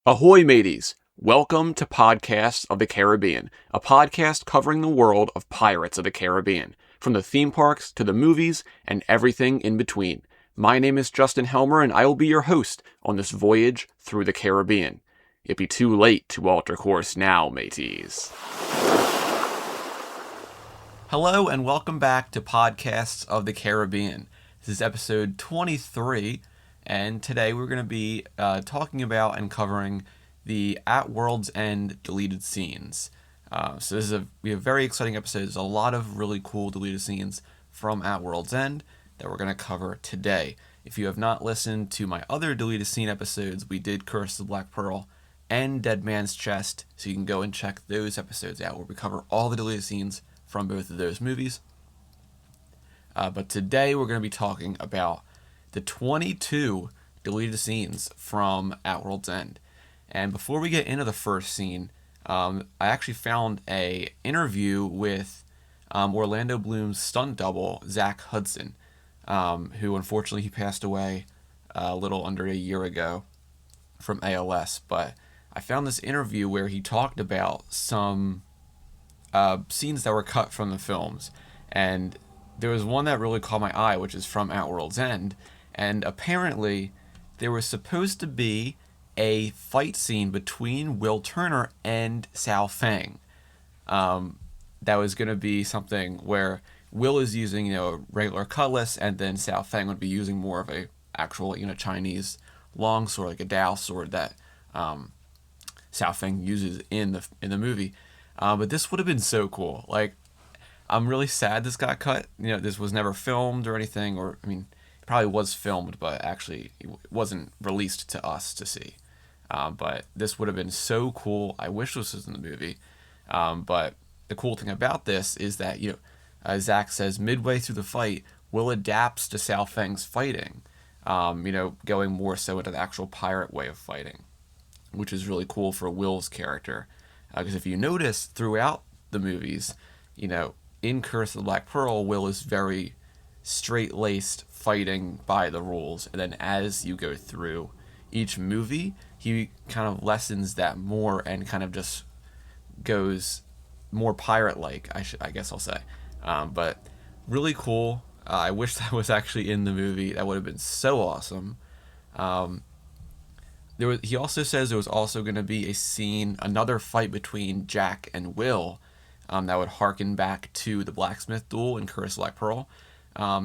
Ahoy, mateys! Welcome to Podcasts of the Caribbean, a podcast covering the world of Pirates of the Caribbean, from the theme parks to the movies and everything in between. My name is Justin Helmer, and I will be your host on this voyage through the Caribbean. It'd be too late to alter course now, mateys. Hello, and welcome back to Podcasts of the Caribbean. This is episode 23. And today we're going to be talking about and covering the At World's End deleted scenes. So we have a very exciting episode. There's a lot of really cool deleted scenes from At World's End that we're going to cover today. If you have not listened to my other deleted scene episodes, we did Curse of the Black Pearl and Dead Man's Chest, so you can go and check those episodes out where we cover all the deleted scenes from both of those movies. But today we're going to be talking about the 22 deleted scenes from At World's End. And before we get into the first scene, I actually found an interview with Orlando Bloom's stunt double, Zach Hudson, who unfortunately he passed away a little under a year ago from ALS. But I found this interview where he talked about some scenes that were cut from the films. And there was one that really caught my eye, which is from At World's End. And apparently, there was supposed to be a fight scene between Will Turner and Sao Feng. That was going to be something where Will is using, a regular cutlass, and then Sao Feng would be using more of a actual, Chinese long sword, like a Dao sword that Sao Feng uses in the movie. But this would have been so cool. Like, I'm really sad this got cut. This was never filmed or anything, probably was filmed, but actually it wasn't released to us to see. But this would have been so cool. I wish this was in the movie. But the cool thing about this is that, Zach says midway through the fight, Will adapts to Sao Feng's fighting, going more so into the actual pirate way of fighting, which is really cool for Will's character. Because if you notice throughout the movies, in Curse of the Black Pearl, Will is very straight-laced, fighting by the rules, and then as you go through each movie, he kind of lessens that more and kind of just goes more pirate-like, I guess I'll say. But really cool. I wish that was actually in the movie. That would have been so awesome. He also says there was also going to be another fight between Jack and Will, that would harken back to the blacksmith duel in Curse of the Black Pearl.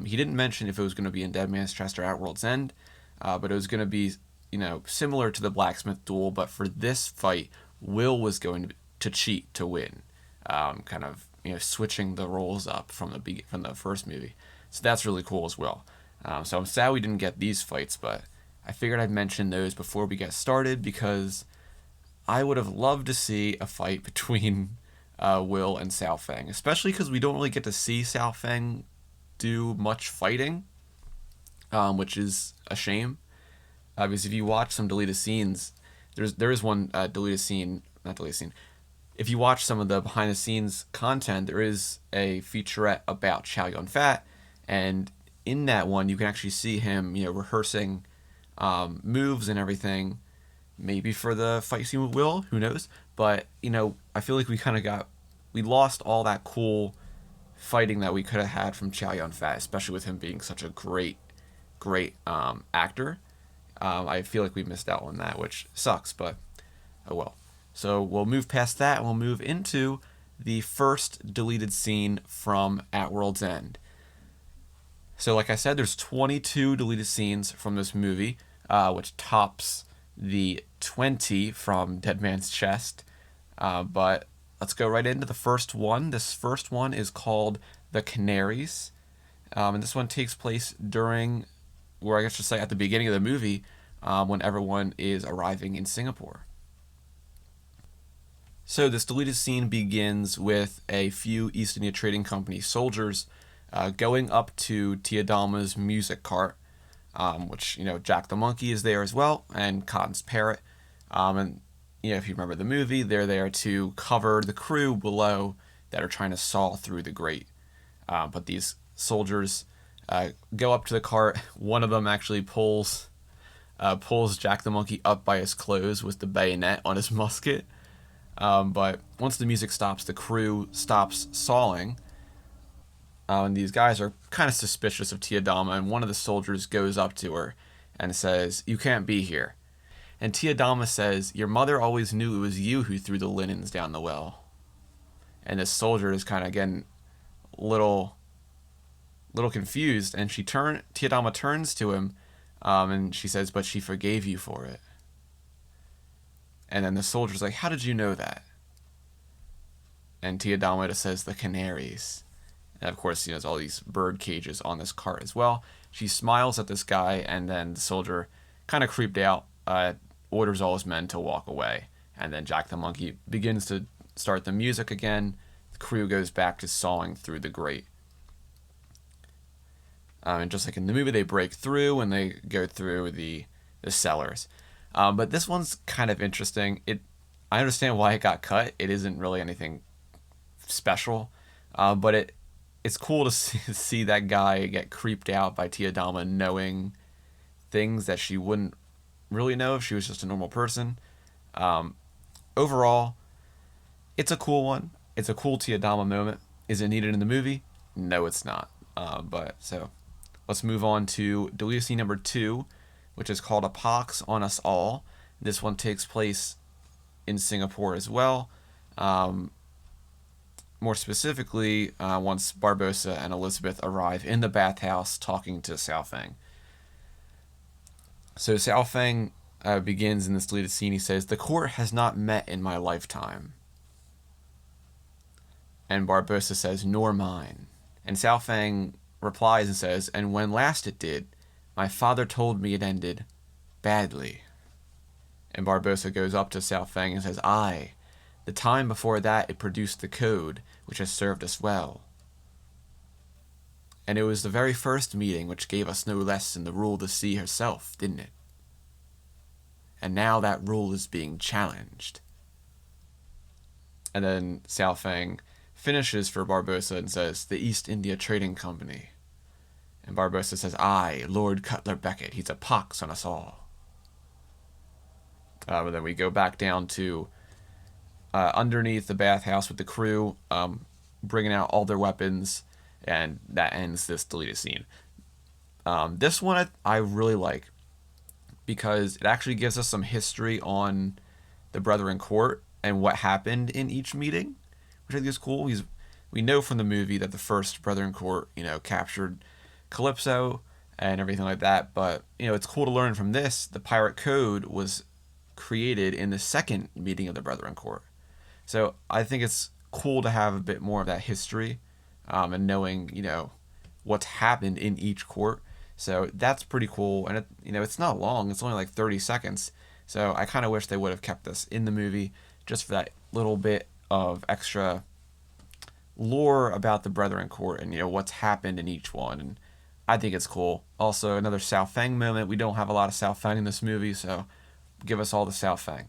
He didn't mention if it was going to be in Dead Man's Chest or At World's End, but it was going to be, similar to the blacksmith duel, but for this fight, Will was going to cheat to win, switching the roles up from the first movie. So that's really cool as well. So I'm sad we didn't get these fights, but I figured I'd mention those before we get started because I would have loved to see a fight between Will and Sao Feng, especially because we don't really get to see Sao Feng do much fighting, which is a shame. Because if you watch some deleted scenes, there is one not deleted scene. If you watch some of the behind the scenes content, there is a featurette about Chow Yun-fat, and in that one you can actually see him, rehearsing moves and everything. Maybe for the fight scene with Will, who knows? But I feel like we lost all that cool fighting that we could have had from Chow Yun-fat, especially with him being such a great actor. I feel like we missed out on that, which sucks, but oh well. So we'll move past that and we'll move into the first deleted scene from At World's End. So like I said, there's 22 deleted scenes from this movie, which tops the 20 from Dead Man's Chest. But let's go right into the first one. This first one is called The Canaries. And this one takes place during, or I guess to say at the beginning of the movie, when everyone is arriving in Singapore. So this deleted scene begins with a few East India Trading Company soldiers going up to Tia Dalma's music cart, which, Jack the Monkey is there as well, and Cotton's Parrot. And if you remember the movie, they're there to cover the crew below that are trying to saw through the grate. But these soldiers go up to the cart. One of them actually pulls pulls Jack the Monkey up by his clothes with the bayonet on his musket. But once the music stops, the crew stops sawing. And these guys are kind of suspicious of Tiadama, and one of the soldiers goes up to her and says, "You can't be here." And Tiadama says, "Your mother always knew it was you who threw the linens down the well." And this soldier is kind of getting little confused, and Tiadama turns to him, and she says, "But she forgave you for it." And then the soldier's like, "How did you know that?" And Tiadama just says, "The canaries." And of course, there's all these bird cages on this cart as well. She smiles at this guy, and then the soldier, kind of creeped out, orders all his men to walk away. And then Jack the Monkey begins to start the music again. The crew goes back to sawing through the grate. And just like in the movie, they break through and they go through the cellars. But this one's kind of interesting. I understand why it got cut. It isn't really anything special, but it's cool to see that guy get creeped out by Tiadama knowing things that she wouldn't really know if she was just a normal person. Overall, it's a cool one. It's a cool Tiadama moment. Is it needed in the movie? No, it's not. So let's move on to deleted scene number 2, which is called "A Pox on Us All." This one takes place in Singapore as well. More specifically, once Barbossa and Elizabeth arrive in the bathhouse talking to Sao Feng. So Sao Feng begins in this deleted scene. He says, "The court has not met in my lifetime." And Barbossa says, "Nor mine." And Sao Feng replies and says, "And when last it did, my father told me it ended badly." And Barbossa goes up to Sao Feng and says, "Aye, the time before that it produced the code, which has served us well. And it was the very first meeting which gave us no less than the rule of the sea herself, didn't it? And now that rule is being challenged." And then Sao Feng finishes for Barbossa and says, "The East India Trading Company." And Barbossa says, "Aye, Lord Cutler Beckett, he's a pox on us all." But then we go back down to underneath the bathhouse with the crew, bringing out all their weapons, and that ends this deleted scene. This one I really like, because it actually gives us some history on the Brethren Court and what happened in each meeting, which I think is cool. We know from the movie that the first Brethren Court, captured Calypso and everything like that, but, it's cool to learn from this. The Pirate Code was created in the second meeting of the Brethren Court. So I think it's cool to have a bit more of that history, and knowing, what's happened in each court. So that's pretty cool. And it's not long. It's only like 30 seconds. So I kind of wish they would have kept this in the movie just for that little bit of extra lore about the Brethren Court and, what's happened in each one. And I think it's cool. Also, another Sao Feng moment. We don't have a lot of Sao Feng in this movie, so give us all the Sao Feng.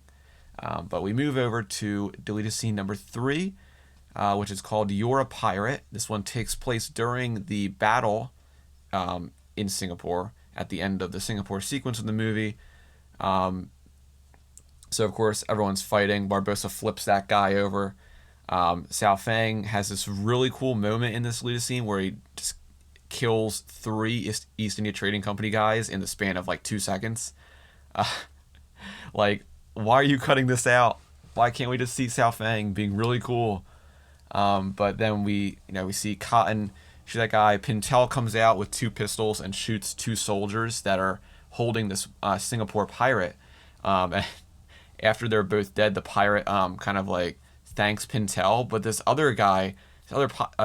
But we move over to deleted scene number 3, which is called "You're a Pirate." This one takes place during the battle in Singapore at the end of the Singapore sequence of the movie. So, of course, everyone's fighting. Barbossa flips that guy over. Sao Feng has this really cool moment in this deleted scene where he just kills 3 East India Trading Company guys in the span of like 2 seconds. Why are you cutting this out? Why can't we just see Sao Feng being really cool? But then we see Cotton shoot that guy. Pintel comes out with 2 pistols and shoots 2 soldiers that are holding this Singapore pirate. And after they're both dead, the pirate kind of like thanks Pintel, but this other guy,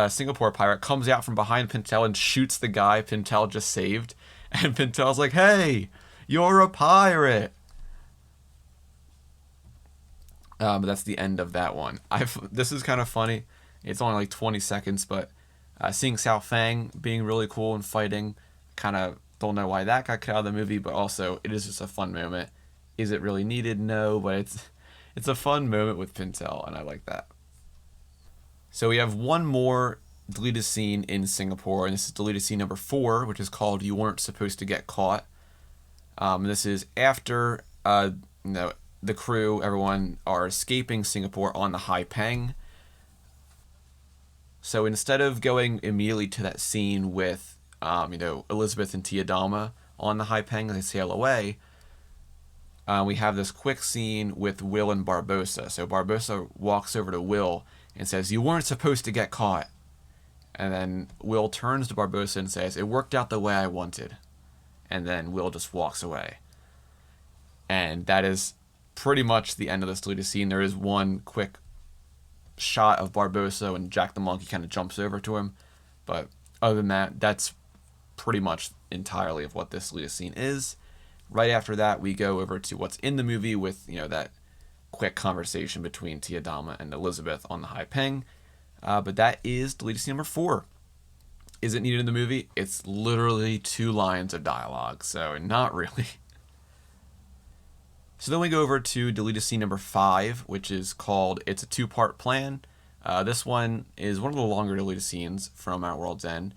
Singapore pirate, comes out from behind Pintel and shoots the guy Pintel just saved. And Pintel's like, "Hey, you're a pirate." But that's the end of that one. This is kind of funny. It's only like 20 seconds, but seeing Sao Feng being really cool and fighting, kind of don't know why that got cut out of the movie, but also it is just a fun moment. Is it really needed? No, but it's a fun moment with Pintel, and I like that. So we have one more deleted scene in Singapore, and this is deleted scene number 4, which is called "You Weren't Supposed to Get Caught." This is after the crew, everyone, are escaping Singapore on the Haipeng. So instead of going immediately to that scene with, Elizabeth and Tiadama on the Haipeng as they sail away, we have this quick scene with Will and Barbossa. So Barbossa walks over to Will and says, "You weren't supposed to get caught." And then Will turns to Barbossa and says, "It worked out the way I wanted." And then Will just walks away. And that is pretty much the end of this deleted scene. There is one quick shot of Barbossa and Jack the Monkey kind of jumps over to him. But other than that, that's pretty much entirely of what this deleted scene is. Right after that, we go over to what's in the movie with, that quick conversation between Tiadama and Elizabeth on the Haipeng. But that is deleted scene number 4. Is it needed in the movie? It's literally 2 lines of dialogue, so not really. So then we go over to deleted scene number 5, which is called It's a Two-Part Plan. This one is one of the longer deleted scenes from At World's End.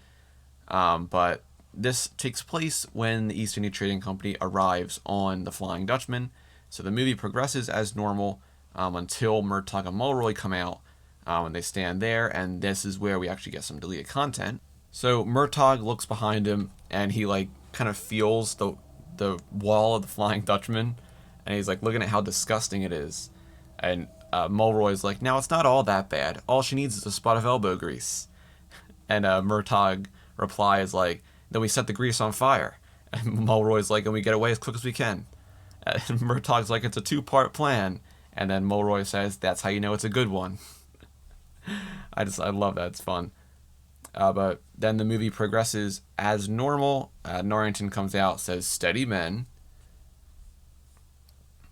But this takes place when the East India Trading Company arrives on the Flying Dutchman. So the movie progresses as normal until Murtaugh and Mulroy come out, and they stand there, and this is where we actually get some deleted content. So Murtaugh looks behind him, and he kind of feels the wall of the Flying Dutchman, and he's looking at how disgusting it is. And Mulroy's like, "Now it's not all that bad. All she needs is a spot of elbow grease." And Murtaugh replies "Then we set the grease on fire." And Mulroy's like, "And we get away as quick as we can." And Murtaugh's like, "It's a 2-part plan." And then Mulroy says, "That's how you know it's a good one." I love that. It's fun. But then the movie progresses as normal. Norrington comes out, says, "Steady, men."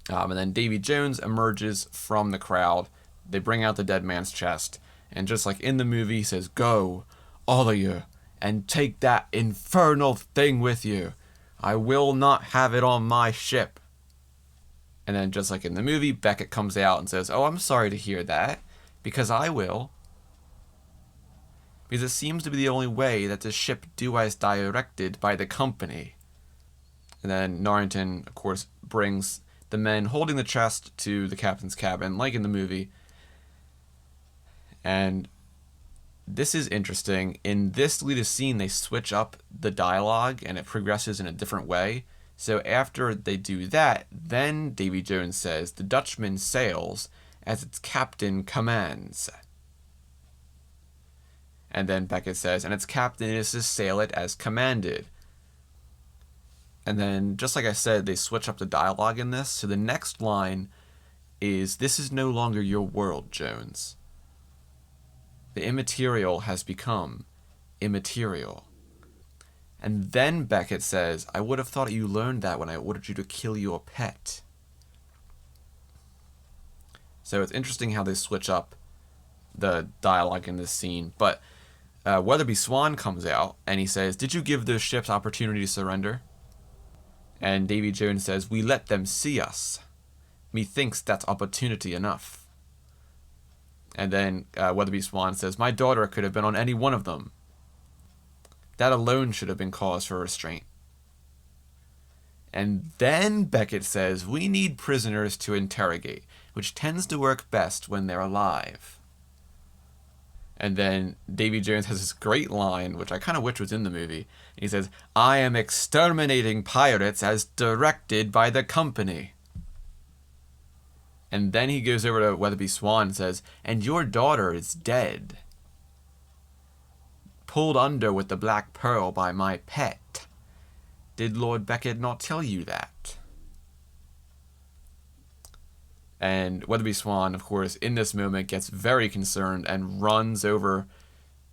And then Davy Jones emerges from the crowd. They bring out the dead man's chest. And just like in the movie, he says, "Go, all of you, and take that infernal thing with you. I will not have it on my ship." And then just like in the movie, Beckett comes out and says, "Oh, I'm sorry to hear that, because I will. Because it seems to be the only way that the ship do as directed by the company." And then Norrington, of course, brings the men holding the chest to the captain's cabin, like in the movie. And this is interesting. In this deleted scene, they switch up the dialogue, and it progresses in a different way. So after they do that, then Davy Jones says, "The Dutchman sails as its captain commands." And then Beckett says, "And its captain is to sail it as commanded." And then, just like I said, they switch up the dialogue in this. So the next line is, "This is no longer your world, Jones. The immaterial has become immaterial." And then Beckett says, "I would have thought you learned that when I ordered you to kill your pet." So it's interesting how they switch up the dialogue in this scene. But Weatherby Swan comes out, and he says, "Did you give those ships opportunity to surrender?" And Davy Jones says, "We let them see us. Methinks that's opportunity enough." And then Weatherby Swan says, "My daughter could have been on any one of them. That alone should have been cause for restraint." And then Beckett says, "We need prisoners to interrogate, which tends to work best when they're alive." And then Davy Jones has this great line, which I kind of wish was in the movie. He says, "I am exterminating pirates as directed by the company." And then he goes over to Weatherby Swan and says, "And your daughter is dead. Pulled under with the Black Pearl by my pet. Did Lord Beckett not tell you that?" And Weatherby Swan, of course, in this moment gets very concerned and runs over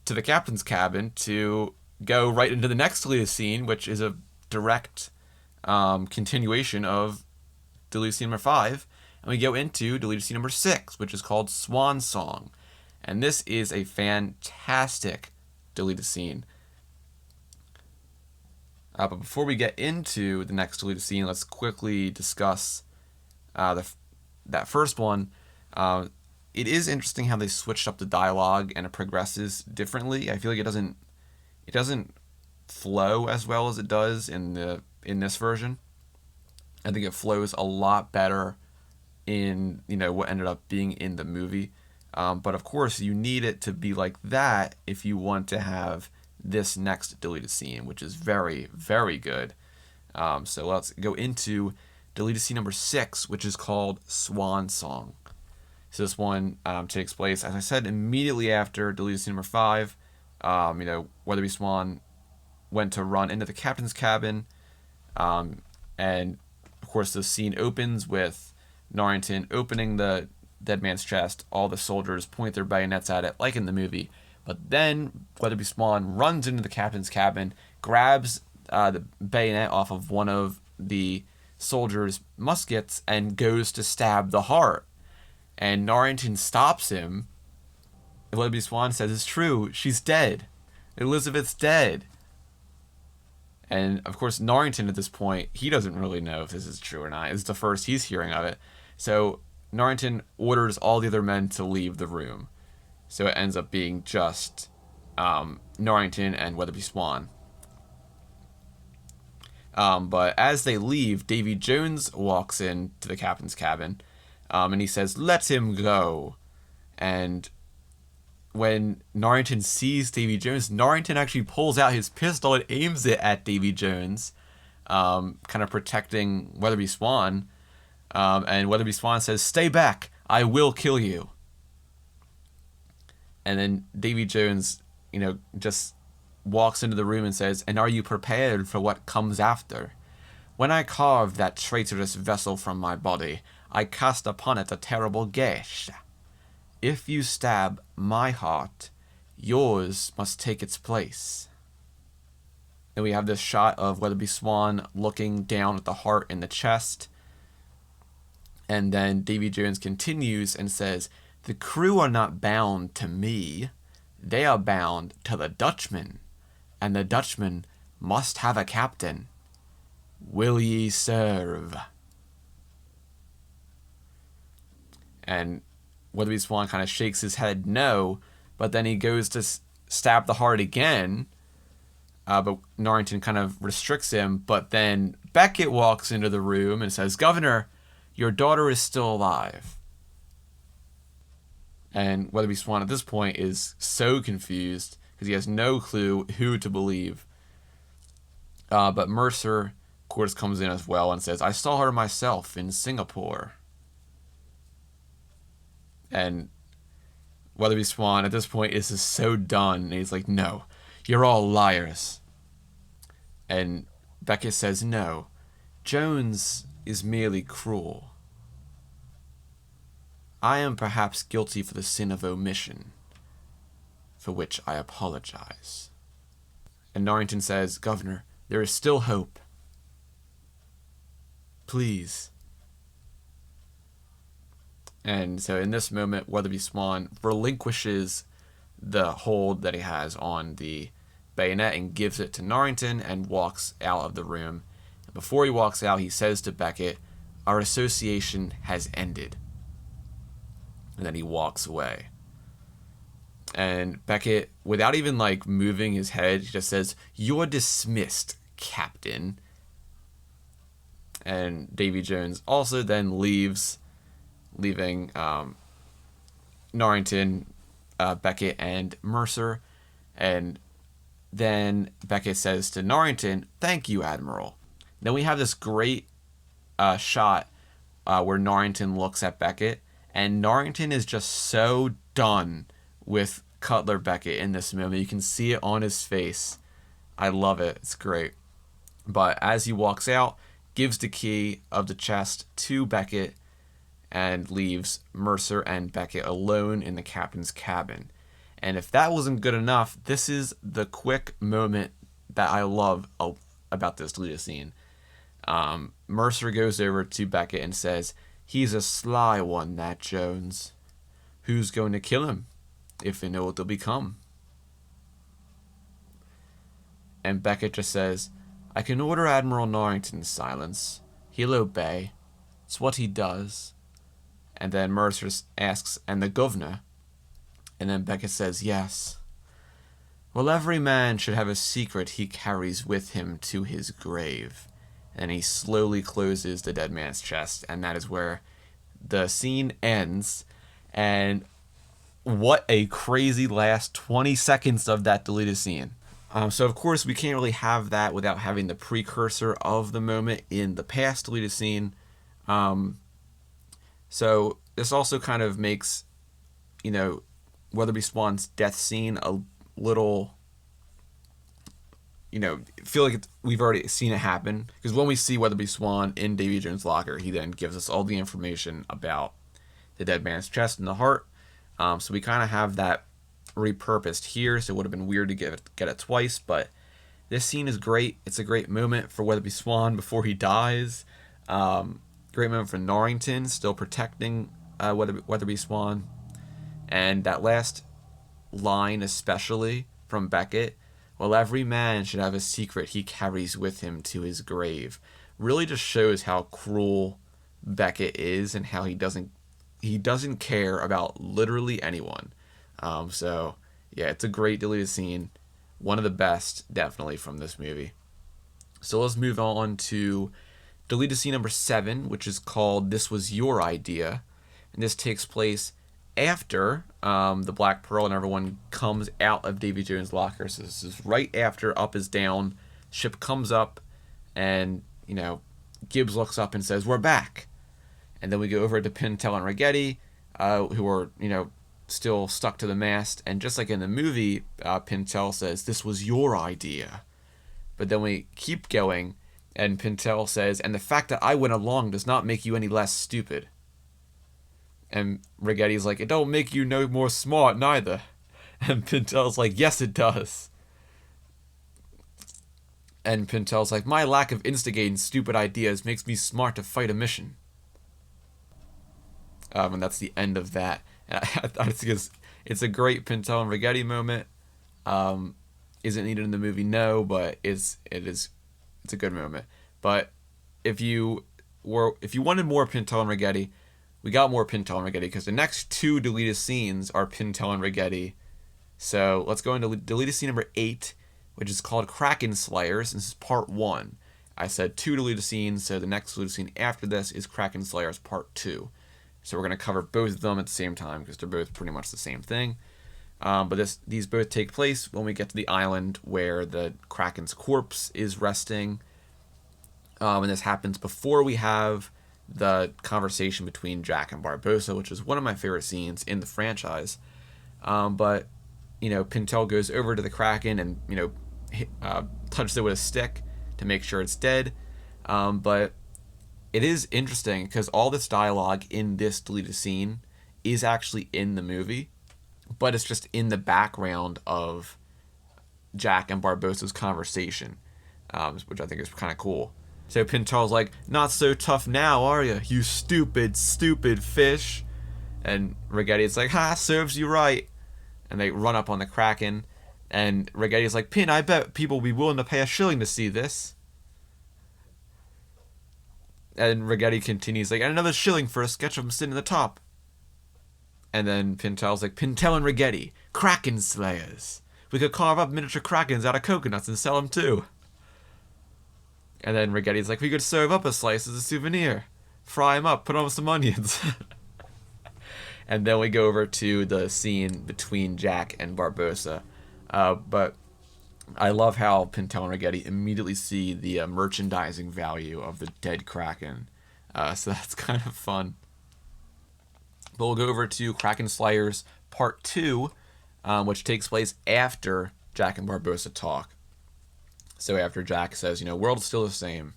to the captain's cabin to go right into the next deleted scene, which is a direct continuation of deleted scene number 5. And we go into deleted scene number 6, which is called Swan Song. And this is a fantastic deleted scene. But before we get into the next deleted scene, let's quickly discuss that first one. It is interesting how they switched up the dialogue and it progresses differently. I feel like it doesn't flow as well as it does in this version. I think it flows a lot better in, what ended up being in the movie. But of course, you need it to be like that if you want to have this next deleted scene, which is very, very good. So let's go into deleted scene number 6, which is called Swan Song. So this one takes place, as I said, immediately after deleted scene number 5. Weatherby Swan went to run into the captain's cabin, and of course the scene opens with Norrington opening the dead man's chest. All the soldiers point their bayonets at it, like in the movie. But then Weatherby Swan runs into the captain's cabin, grabs the bayonet off of one of the soldiers' muskets, and goes to stab the heart. And Norrington stops him. And Weatherby Swan says, "It's true, she's dead. Elizabeth's dead." And of course, Norrington at this point, he doesn't really know if this is true or not. It's the first he's hearing of it. So Norrington orders all the other men to leave the room. So it ends up being just Norrington and Weatherby Swan. But as they leave, Davy Jones walks into the captain's cabin, and he says, "Let him go." And when Norrington sees Davy Jones, Norrington actually pulls out his pistol and aims it at Davy Jones, kind of protecting Weatherby Swan. And Weatherby Swan says, "Stay back, I will kill you." And then Davy Jones, just walks into the room and says, "And are you prepared for what comes after? When I carved that traitorous vessel from my body, I cast upon it a terrible gash. If you stab my heart, yours must take its place." And we have this shot of Weatherby Swan looking down at the heart in the chest. And then Davy Jones continues and says, "The crew are not bound to me. They are bound to the Dutchman. And the Dutchman must have a captain. Will ye serve?" And Weatherby Swan kind of shakes his head no, but then he goes to stab the heart again, but Norrington kind of restricts him. But then Beckett walks into the room and says, "Governor, your daughter is still alive." And Weatherby Swan at this point is so confused because he has no clue who to believe. But Mercer, of course, comes in as well and says, "I saw her myself in Singapore." And Weatherby Swan at this point is just so done. And he's like, "No, you're all liars." And Beckett says, "No, Jones is merely cruel. I am perhaps guilty for the sin of omission, for which I apologize." And Norrington says, "Governor, there is still hope. Please." And so in this moment, Weatherby Swan relinquishes the hold that he has on the bayonet and gives it to Norrington and walks out of the room. And before he walks out, he says to Beckett, "Our association has ended." And then he walks away. And Beckett, without even moving his head, he just says, "You're dismissed, Captain." And Davy Jones also then leaves, leaving Norrington, Beckett, and Mercer. And then Beckett says to Norrington, "Thank you, Admiral." Then we have this great shot where Norrington looks at Beckett, and Norrington is just so done with Cutler Beckett in this moment. You can see it on his face. I love it. It's great. But as he walks out, gives the key of the chest to Beckett and leaves Mercer and Beckett alone in the captain's cabin. And if that wasn't good enough, this is the quick moment that I love about this deleted scene. Mercer goes over to Beckett and says, "He's a sly one, that Jones. Who's going to kill him, if they know what they'll become?" And Beckett just says, "I can order Admiral Norrington's silence. He'll obey. It's what he does." And then Mercer asks, "And the governor?" And then Beckett says, "Yes. Well, every man should have a secret he carries with him to his grave. and he slowly closes the dead man's chest, and that is where the scene ends. And what a crazy last 20 seconds of that deleted scene. So of course we can't really have that without having the precursor of the moment in the past deleted scene. So this also kind of makes, Weatherby Swan's death scene a little, feel like we've already seen it happen. Because when we see Weatherby Swan in Davy Jones' locker, he then gives us all the information about the dead man's chest and the heart. So we kind of have that repurposed here, so it would have been weird to get it twice, but this scene is great. It's a great moment for Weatherby Swan before he dies. Great moment for Norrington, still protecting Weatherby Swan. And that last line especially from Beckett, well, every man should have a secret he carries with him to his grave, really just shows how cruel Beckett is and how he doesn't care about literally anyone. So yeah, it's a great deleted scene, one of the best definitely from this movie. So let's move on to deleted scene number 7, which is called "This Was Your Idea," and this takes place after the Black Pearl and everyone comes out of Davy Jones' locker. So this is right after Up is down. Ship comes up, and Gibbs looks up and says, "We're back." And then we go over to Pintel and Ragetti, who are still stuck to the mast. And just like in the movie, Pintel says, "This was your idea." But then we keep going, and Pintel says, "And the fact that I went along does not make you any less stupid." And Ragetti's like, "It don't make you no more smart neither." And Pintel's like, "Yes, it does." And Pintel's like, "My lack of instigating stupid ideas makes me smart to fight a mission." And that's the end of that. And I think it's a great Pintel and Ragetti moment. Is it needed in the movie? No, but it's a good moment. But if you wanted more Pintel and Ragetti, we got more Pintel and Ragetti because the next 2 deleted scenes are Pintel and Ragetti. So let's go into deleted scene number 8, which is called Kraken Slayers. This is part 1. I said 2 deleted scenes, so the next deleted scene after this is Kraken Slayers part 2. So we're going to cover both of them at the same time because they're both pretty much the same thing. But these both take place when we get to the island where the Kraken's corpse is resting. And this happens before we have the conversation between Jack and Barbossa, which is one of my favorite scenes in the franchise. But Pintel goes over to the Kraken and touches it with a stick to make sure it's dead. But it is interesting because all this dialogue in this deleted scene is actually in the movie, but it's just in the background of Jack and Barbossa's conversation, which I think is kind of cool. So Pintel's like, "Not so tough now, are you stupid, stupid fish?" And Ragetti's like, "Ha, serves you right." And they run up on the Kraken, and Ragetti's like, "Pin, I bet people will be willing to pay a shilling to see this." And Ragetti continues like, "And another shilling for a sketch of him sitting at the top." And then Pintel's like, "Pintel and Ragetti, Kraken Slayers. We could carve up miniature Krakens out of coconuts and sell them too." And then Ragetti's like, "We could serve up a slice as a souvenir. Fry them up, put on some onions." And then we go over to the scene between Jack and Barbossa. But I love how Pintel and Ragetti immediately see the merchandising value of the dead Kraken. So that's kind of fun. But we'll go over to Kraken Slayers Part 2, which takes place after Jack and Barbossa talk. So after Jack says, "World's still the same.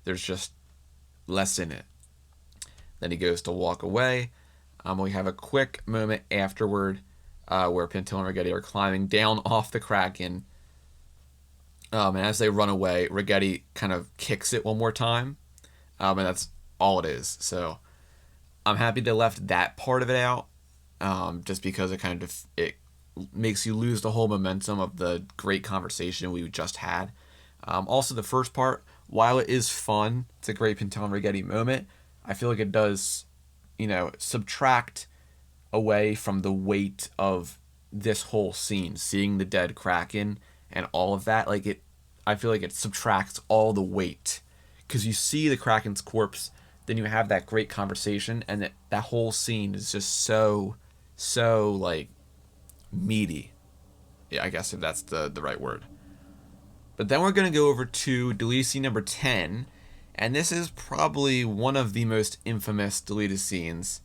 There's just less in it." Then he goes to walk away. We have a quick moment afterward where Pintel and Ragetti are climbing down off the Kraken. And as they run away, Ragetti kind of kicks it one more time. And that's all it is. So I'm happy they left that part of it out. Just because it makes you lose the whole momentum of the great conversation we just had. Also, the first part, while it is fun, it's a great Pintel and Ragetti moment, I feel like it does, subtract away from the weight of this whole scene, seeing the dead Kraken and all of that. I feel like it subtracts all the weight because you see the Kraken's corpse, then you have that great conversation, and that whole scene is just so like meaty. Yeah, I guess if that's the right word. But then we're going to go over to deleted scene number 10, and this is probably one of the most infamous deleted scenes.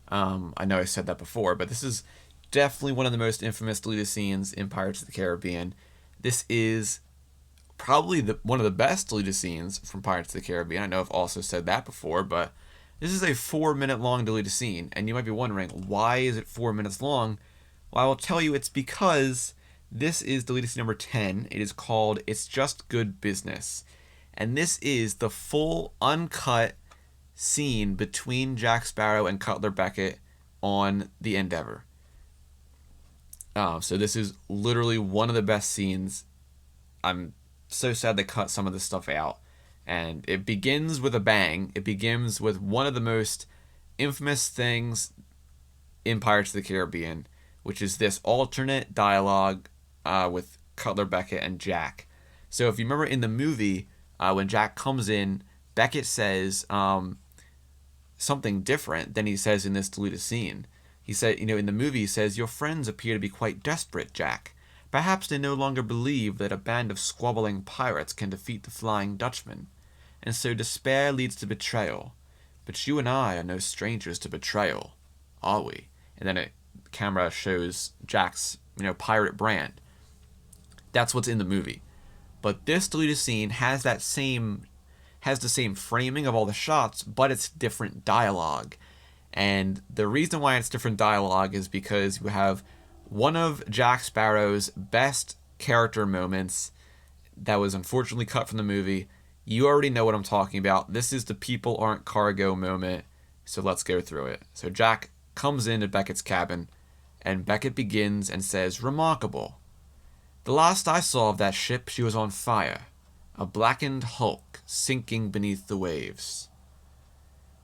I know I said that before, but this is definitely one of the most infamous deleted scenes in Pirates of the Caribbean. This is probably one of the best deleted scenes from Pirates of the Caribbean. I know I've also said that before, but this is a 4-minute long deleted scene, and you might be wondering, why is it 4 minutes long? Well, I will tell you, it's because this is deleted scene number 10. It is called It's Just Good Business. And this is the full, uncut scene between Jack Sparrow and Cutler Beckett on the Endeavor. So this is literally one of the best scenes. I'm so sad they cut some of this stuff out. And it begins with a bang. It begins with one of the most infamous things in Pirates of the Caribbean, which is this alternate dialogue with Cutler, Beckett, and Jack. So if you remember in the movie, when Jack comes in, Beckett says something different than he says in this deleted scene. He said, in the movie, he says, "Your friends appear to be quite desperate, Jack. Perhaps they no longer believe that a band of squabbling pirates can defeat the Flying Dutchman. And so despair leads to betrayal. But you and I are no strangers to betrayal, are we?" And then the camera shows Jack's, pirate brand. That's what's in the movie. But this deleted scene has the same framing of all the shots, but it's different dialogue. And the reason why it's different dialogue is because you have one of Jack Sparrow's best character moments that was unfortunately cut from the movie. You already know what I'm talking about. This is the people aren't cargo moment, so let's go through it. So Jack comes into Beckett's cabin, and Beckett begins and says, "Remarkable. The last I saw of that ship, she was on fire, a blackened hulk sinking beneath the waves.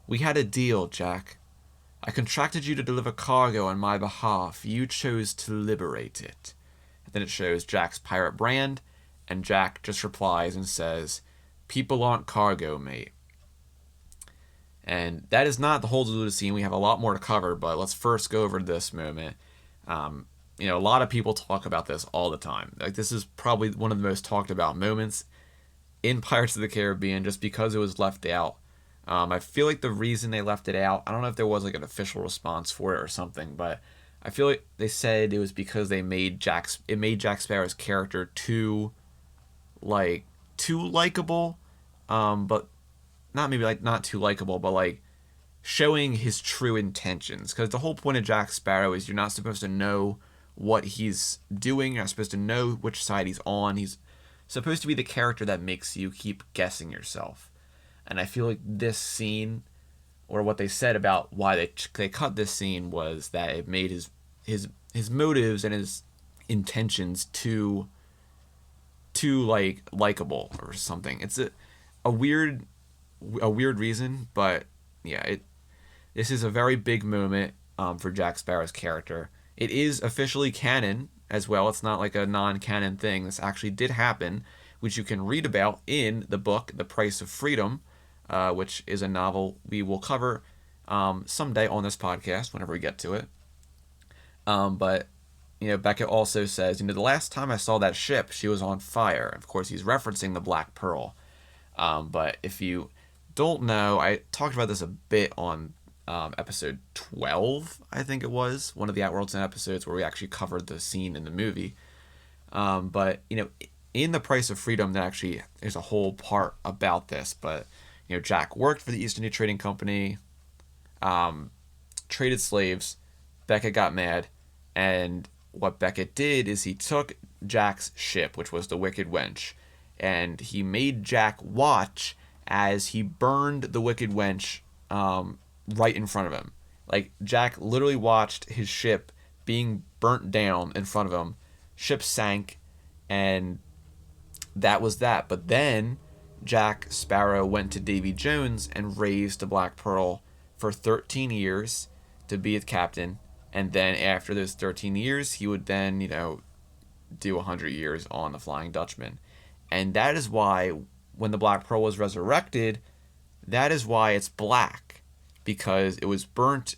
We had a deal, Jack. I contracted you to deliver cargo on my behalf. You chose to liberate it." And then it shows Jack's pirate brand, and Jack just replies and says, "People aren't cargo, mate." And that is not the whole deleted scene. We have a lot more to cover, but let's first go over this moment. A lot of people talk about this all the time. Like, this is probably one of the most talked about moments in Pirates of the Caribbean just because it was left out. I feel like the reason they left it out, I don't know if there was like an official response for it or something, but I feel like they said it was because it made Jack Sparrow's character too likable, but not too likable, but like showing his true intentions. Because the whole point of Jack Sparrow is you're not supposed to know what he's doing. You're not supposed to know which side he's on. He's supposed to be the character that makes you keep guessing yourself. And I feel like this scene, or what they said about why they cut this scene, was that it made his motives and his intentions too likable or something. It's a weird reason, but yeah, this is a very big moment for Jack Sparrow's character. It is officially canon as well. It's not like a non-canon thing. This actually did happen, which you can read about in the book The Price of Freedom, which is a novel we will cover someday on this podcast whenever we get to it. But Beckett also says, the last time I saw that ship, she was on fire. Of course, he's referencing the Black Pearl. But if you don't know, I talked about this a bit on episode 12, I think it was, one of the Outworld's End episodes where we actually covered the scene in the movie. But in The Price of Freedom, there's a whole part about this. But Jack worked for the East India Trading Company, traded slaves. Beckett got mad, and what Beckett did is he took Jack's ship, which was the Wicked Wench, and he made Jack watch as he burned the Wicked Wench right in front of him. Like, Jack literally watched his ship being burnt down in front of him. Ship sank, and that was that. But then Jack Sparrow went to Davy Jones and raised the Black Pearl for 13 years to be its captain. And then after those 13 years, he would then, do 100 years on the Flying Dutchman. And that is why when the Black Pearl was resurrected, that is why it's black, because it was burnt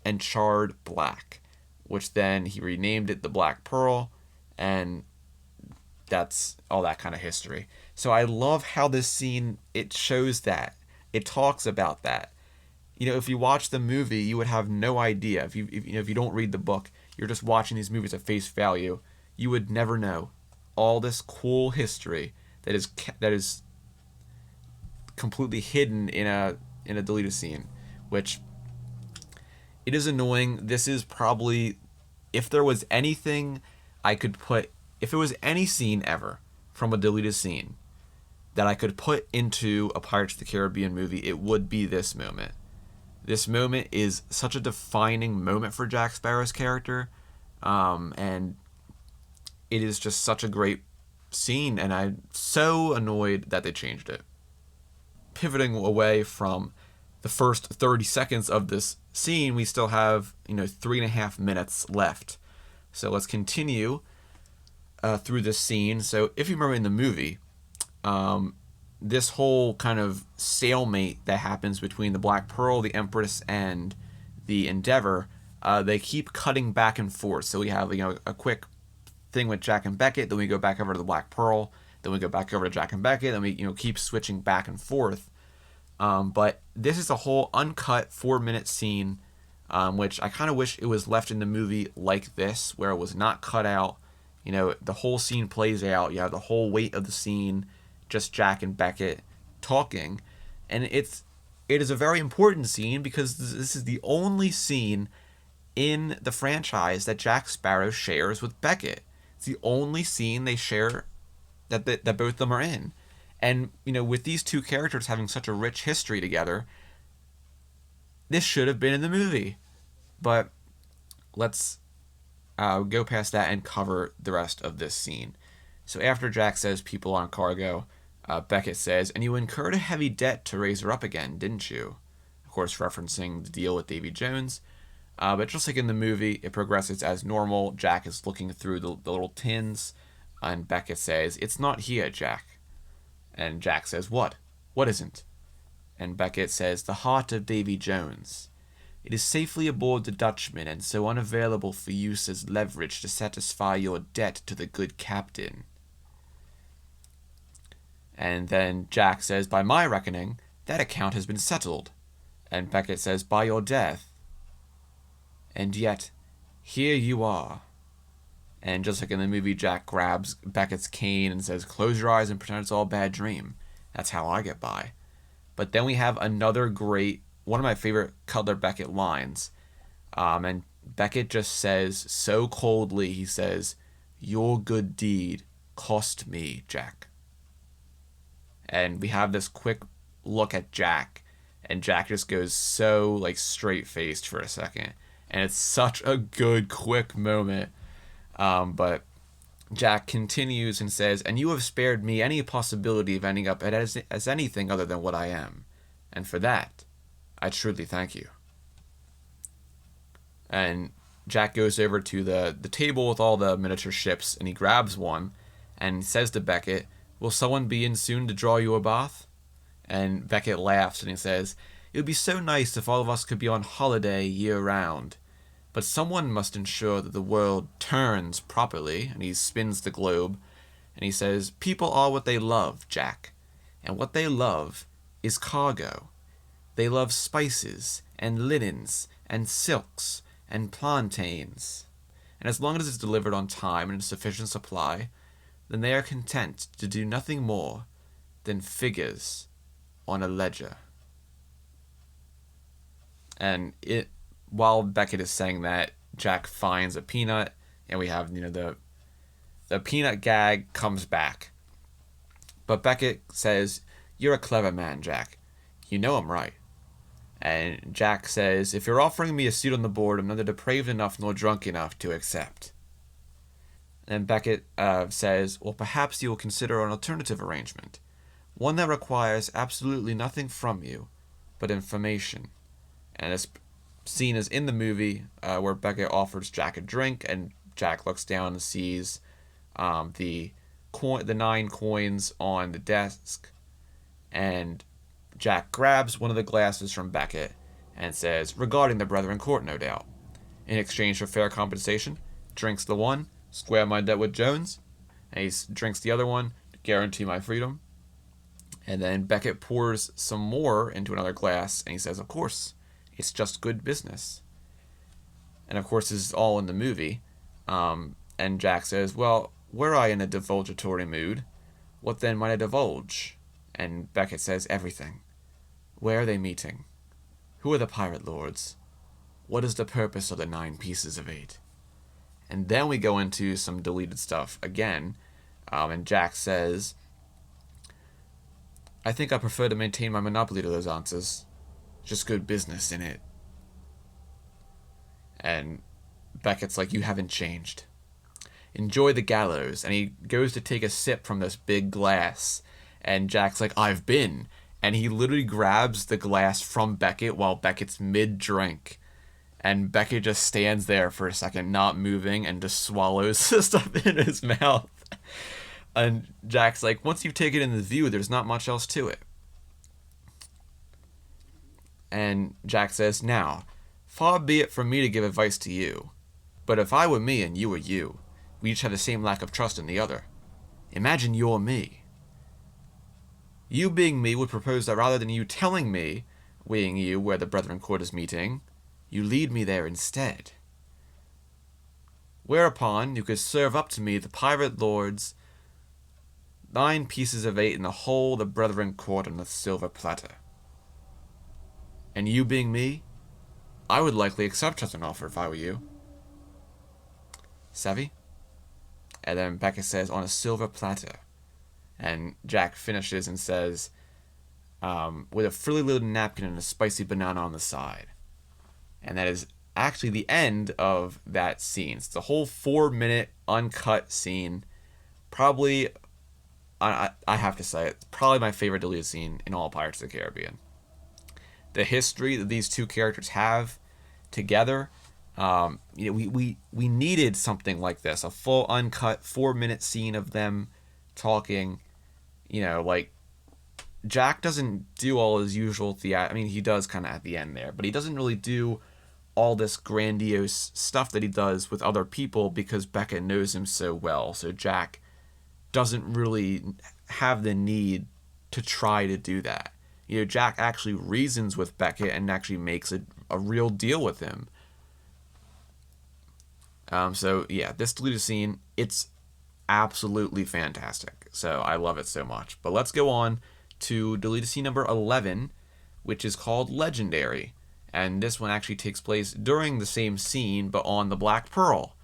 and charred black, which then he renamed it the Black Pearl, and that's all that kind of history. So I love how this scene, it shows that. It talks about that. If you watch the movie, you would have no idea. If you don't read the book, you're just watching these movies at face value, you would never know all this cool history that is completely hidden in a deleted scene, which it is annoying. This is probably, if there was anything I could put, if it was any scene ever from a deleted scene that I could put into a Pirates of the Caribbean movie, it would be this moment. This moment is such a defining moment for Jack Sparrow's character, and it is just such a great scene, and I'm so annoyed that they changed it. Pivoting away from the first 30 seconds of this scene, we still have 3.5 minutes left. So let's continue through this scene. So if you remember in the movie, this whole kind of stalemate that happens between the Black Pearl, the Empress, and the Endeavor, they keep cutting back and forth. So we have a quick thing with Jack and Beckett, then we go back over to the Black Pearl, then we go back over to Jack and Beckett, then we keep switching back and forth. But this is a whole uncut 4-minute scene, which I kind of wish it was left in the movie like this, where it was not cut out. The whole scene plays out. You have the whole weight of the scene, just Jack and Beckett talking, and it is a very important scene because this is the only scene in the franchise that Jack Sparrow shares with Beckett. It's the only scene they share that both of them are in. And, with these two characters having such a rich history together, this should have been in the movie. But let's go past that and cover the rest of this scene. So after Jack says people on cargo, Beckett says, "And you incurred a heavy debt to raise her up again, didn't you?" Of course, referencing the deal with Davy Jones. But just like in the movie, it progresses as normal. Jack is looking through the little tins, and Beckett says, "It's not here, Jack." And Jack says, "What? What isn't?" And Beckett says, "The heart of Davy Jones. It is safely aboard the Dutchman, and so unavailable for use as leverage to satisfy your debt to the good captain." And then Jack says, "By my reckoning, that account has been settled." And Beckett says, "By your death. And yet, here you are." And just like in the movie, Jack grabs Beckett's cane and says, "Close your eyes and pretend it's all a bad dream. That's how I get by." But then we have another great, one of my favorite Cutler Beckett lines. And Beckett just says so coldly, he says, "Your good deed cost me, Jack." And we have this quick look at Jack, and Jack just goes so straight-faced for a second. And it's such a good, quick moment. But Jack continues and says, "And you have spared me any possibility of ending up as anything other than what I am. And for that, I truly thank you." And Jack goes over to the table with all the miniature ships, and he grabs one and says to Beckett, "Will someone be in soon to draw you a bath?" And Beckett laughs and he says, "It would be so nice if all of us could be on holiday year-round. But someone must ensure that the world turns properly," and he spins the globe, and he says, "People are what they love, Jack, and what they love is cargo. They love spices, and linens, and silks, and plantains. And as long as it's delivered on time and in sufficient supply, then they are content to do nothing more than figures on a ledger." And while Beckett is saying that, Jack finds a peanut, and we have, the peanut gag comes back. But Beckett says, "You're a clever man, Jack. You know I'm right." And Jack says, "If you're offering me a seat on the board, I'm neither depraved enough nor drunk enough to accept." And Beckett says, "Well, perhaps you will consider an alternative arrangement. One that requires absolutely nothing from you but information." And this scene is in the movie where Beckett offers Jack a drink, and Jack looks down and sees the 9 coins on the desk, And Jack grabs one of the glasses from Beckett and says, regarding the Brethren Court, no doubt. In exchange for fair compensation, drinks the one, square my debt with Jones, and he drinks the other one, guarantee my freedom. And then Beckett pours some more into another glass, and he says, of course, it's just good business. And of course, this is all in the movie. And Jack says, well, were I in a divulgatory mood, what then might I divulge? And Beckett says, everything. Where are they meeting? Who are the pirate lords? What is the purpose of the 9 pieces of 8? And then we go into some deleted stuff again. And Jack says, I think I prefer to maintain my monopoly to those answers. Just good business in it. And Beckett's like, you haven't changed. Enjoy the gallows. And he goes to take a sip from this big glass. And Jack's like, I've been. And he literally grabs the glass from Beckett while Beckett's mid-drink. And Beckett just stands there for a second, not moving, and just swallows the stuff in his mouth. And Jack's like, once you take it in the view, there's not much else to it. And Jack says, now, far be it from me to give advice to you. But if I were me and you were you, we each have the same lack of trust in the other. Imagine you're me. You being me would propose that rather than you telling me, being you, where the Brethren Court is meeting, you lead me there instead. Whereupon you could serve up to me the pirate lords 9 pieces of 8 and the whole the Brethren Court on a silver platter. And you being me, I would likely accept such an offer if I were you. Savvy? And then Beckett says, on a silver platter. And Jack finishes and says, with a frilly little napkin and a spicy banana on the side. And that is actually the end of that scene. It's the whole 4-minute uncut scene. Probably, I have to say, it's probably my favorite deleted scene in all Pirates of the Caribbean. The history that these two characters have together, we needed something like this, a full uncut 4-minute scene of them talking. Like Jack doesn't do all his usual I mean, he does kind of at the end there, but he doesn't really do all this grandiose stuff that he does with other people because Beckett knows him so well. So Jack doesn't really have the need to try to do that. Jack actually reasons with Beckett and actually makes a real deal with him. So yeah, this deleted scene, it's absolutely fantastic. So I love it so much. But let's go on to deleted scene number 11, which is called Legendary. And this one actually takes place during the same scene, but on the Black Pearl.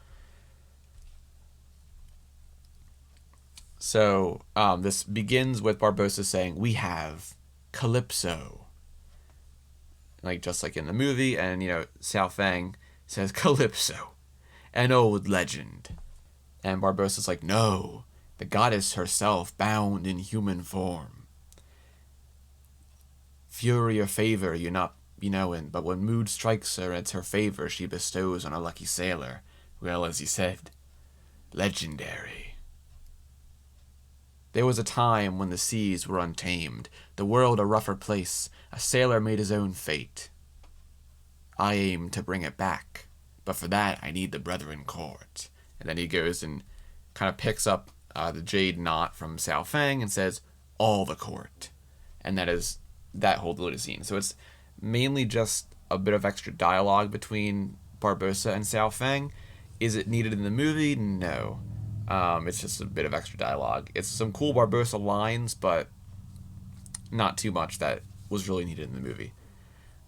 So this begins with Barbossa saying, we have Calypso. Just like in the movie, and Sao Fang says, Calypso, an old legend. And Barbossa's like, no, the goddess herself bound in human form. Fury or favor, you're not knowing, but when mood strikes her, it's her favor she bestows on a lucky sailor. Well, as you said, legendary. There was a time when the seas were untamed, the world a rougher place, a sailor made his own fate. I aim to bring it back, but for that I need the Brethren Court. And then he goes and kind of picks up the jade knot from Sao Fang and says, all the court. And that is that whole deleted scene. So it's mainly just a bit of extra dialogue between Barbossa and Sao Fang. Is it needed in the movie? No. It's just a bit of extra dialogue. It's some cool Barbossa lines, but not too much that was really needed in the movie.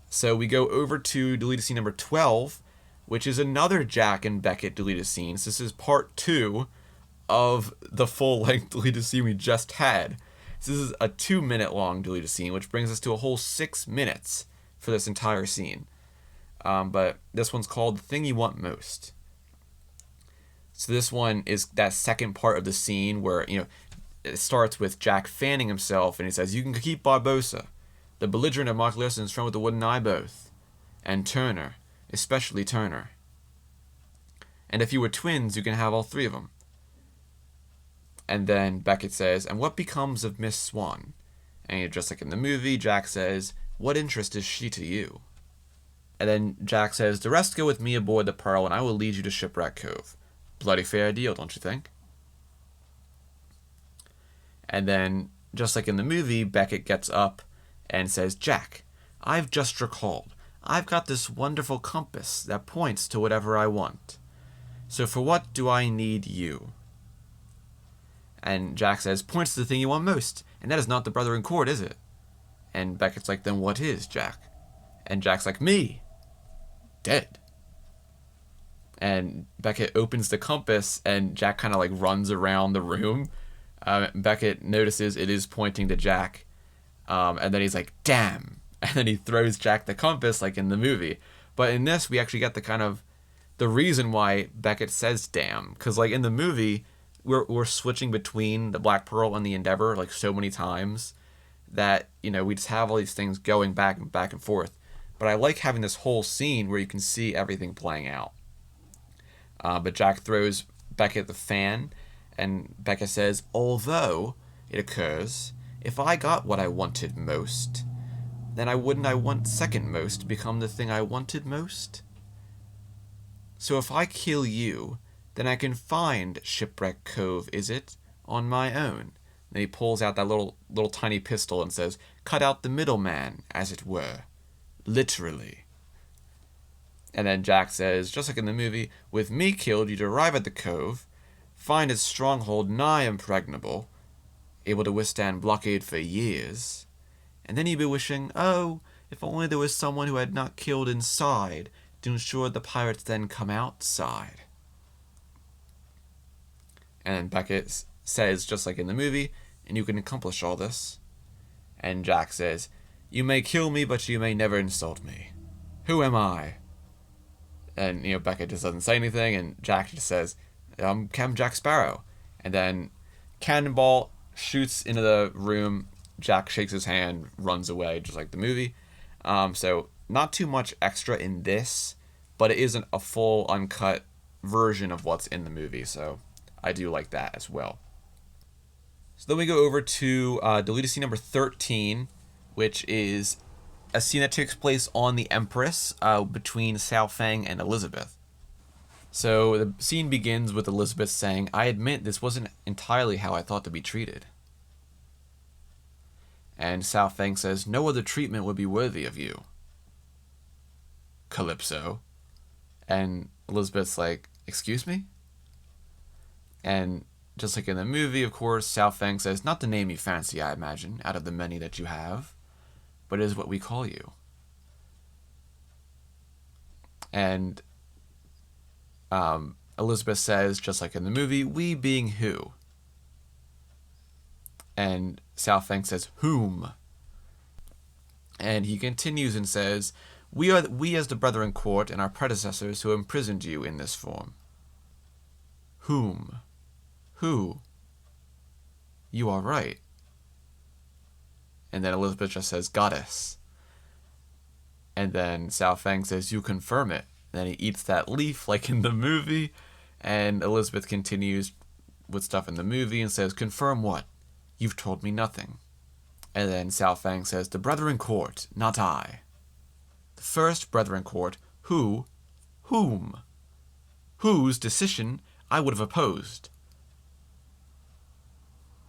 So we go over to deleted scene number 12, which is another Jack and Beckett deleted scene. So this is part 2 of the full-length deleted scene we just had. So this is a 2-minute long deleted scene, which brings us to a whole 6 minutes for this entire scene. But this one's called The Thing You Want Most. So this one is that second part of the scene where, it starts with Jack fanning himself, and he says, you can keep Barbossa, the belligerent and Mark Lerson's friend with the wooden eye both, and Turner, especially Turner. And if you were twins, you can have all 3 of them. And then Beckett says, and what becomes of Miss Swan? And just like in the movie, Jack says, "What interest is she to you?" And then Jack says, "The rest go with me aboard the Pearl, and I will lead you to Shipwreck Cove." Bloody fair deal, don't you think? And then, just like in the movie, Beckett gets up and says, "Jack, I've just recalled. I've got this wonderful compass that points to whatever I want. So for what do I need you?" And Jack says, "Points to the thing you want most, and that is not the brother in court, is it?" And Beckett's like, "Then what is, Jack?" And Jack's like, "Me. Dead." And Beckett opens the compass, and Jack kind of like runs around the room. Beckett notices it is pointing to Jack, and then he's like, "Damn!" And then he throws Jack the compass like in the movie. But in this, we actually get the reason why Beckett says "damn," because like in the movie, we're switching between the Black Pearl and the Endeavor like so many times that we just have all these things going back and forth. But I like having this whole scene where you can see everything playing out. But Jack throws Beckett the fan, and Beckett says, "Although it occurs, if I got what I wanted most, then I want second most become the thing I wanted most? So if I kill you, then I can find Shipwreck Cove, is it, on my own?" Then he pulls out that little tiny pistol and says, "Cut out the middleman, as it were. Literally." And then Jack says, just like in the movie, "With me killed, you'd arrive at the cove, find its stronghold nigh impregnable, able to withstand blockade for years, and then you'd be wishing, oh, if only there was someone who had not killed inside to ensure the pirates then come outside." And then Beckett says, just like in the movie, "And you can accomplish all this." And Jack says, "You may kill me, but you may never insult me. Who am I?" And, Beckett just doesn't say anything, and Jack just says, "I'm Jack Sparrow." And then Cannonball shoots into the room. Jack shakes his hand, runs away, just like the movie. So not too much extra in this, but it isn't a full, uncut version of what's in the movie, so I do like that as well. So then we go over to deleted scene number 13, which is a scene that takes place on the Empress between Sao Feng and Elizabeth. So the scene begins with Elizabeth saying, "I admit this wasn't entirely how I thought to be treated." And Sao Feng says, "No other treatment would be worthy of you, Calypso." And Elizabeth's like, "Excuse me?" And just like in the movie, of course, Sao Feng says, "Not the name you fancy, I imagine, out of the many that you have, but it is what we call you." And Elizabeth says, just like in the movie, "We being who?" And Sao Feng says, "Whom?" And he continues and says, we as the brethren court and our predecessors who imprisoned you in this form." "Whom? Who?" "You are right." And then Elizabeth just says, "Goddess." And then Sao Feng says, "You confirm it." And then he eats that leaf like in the movie. And Elizabeth continues with stuff in the movie and says, "Confirm what? You've told me nothing." And then Sao Feng says, "The brethren court, not I." "The first brethren court, who? Whom? Whose decision I would have opposed.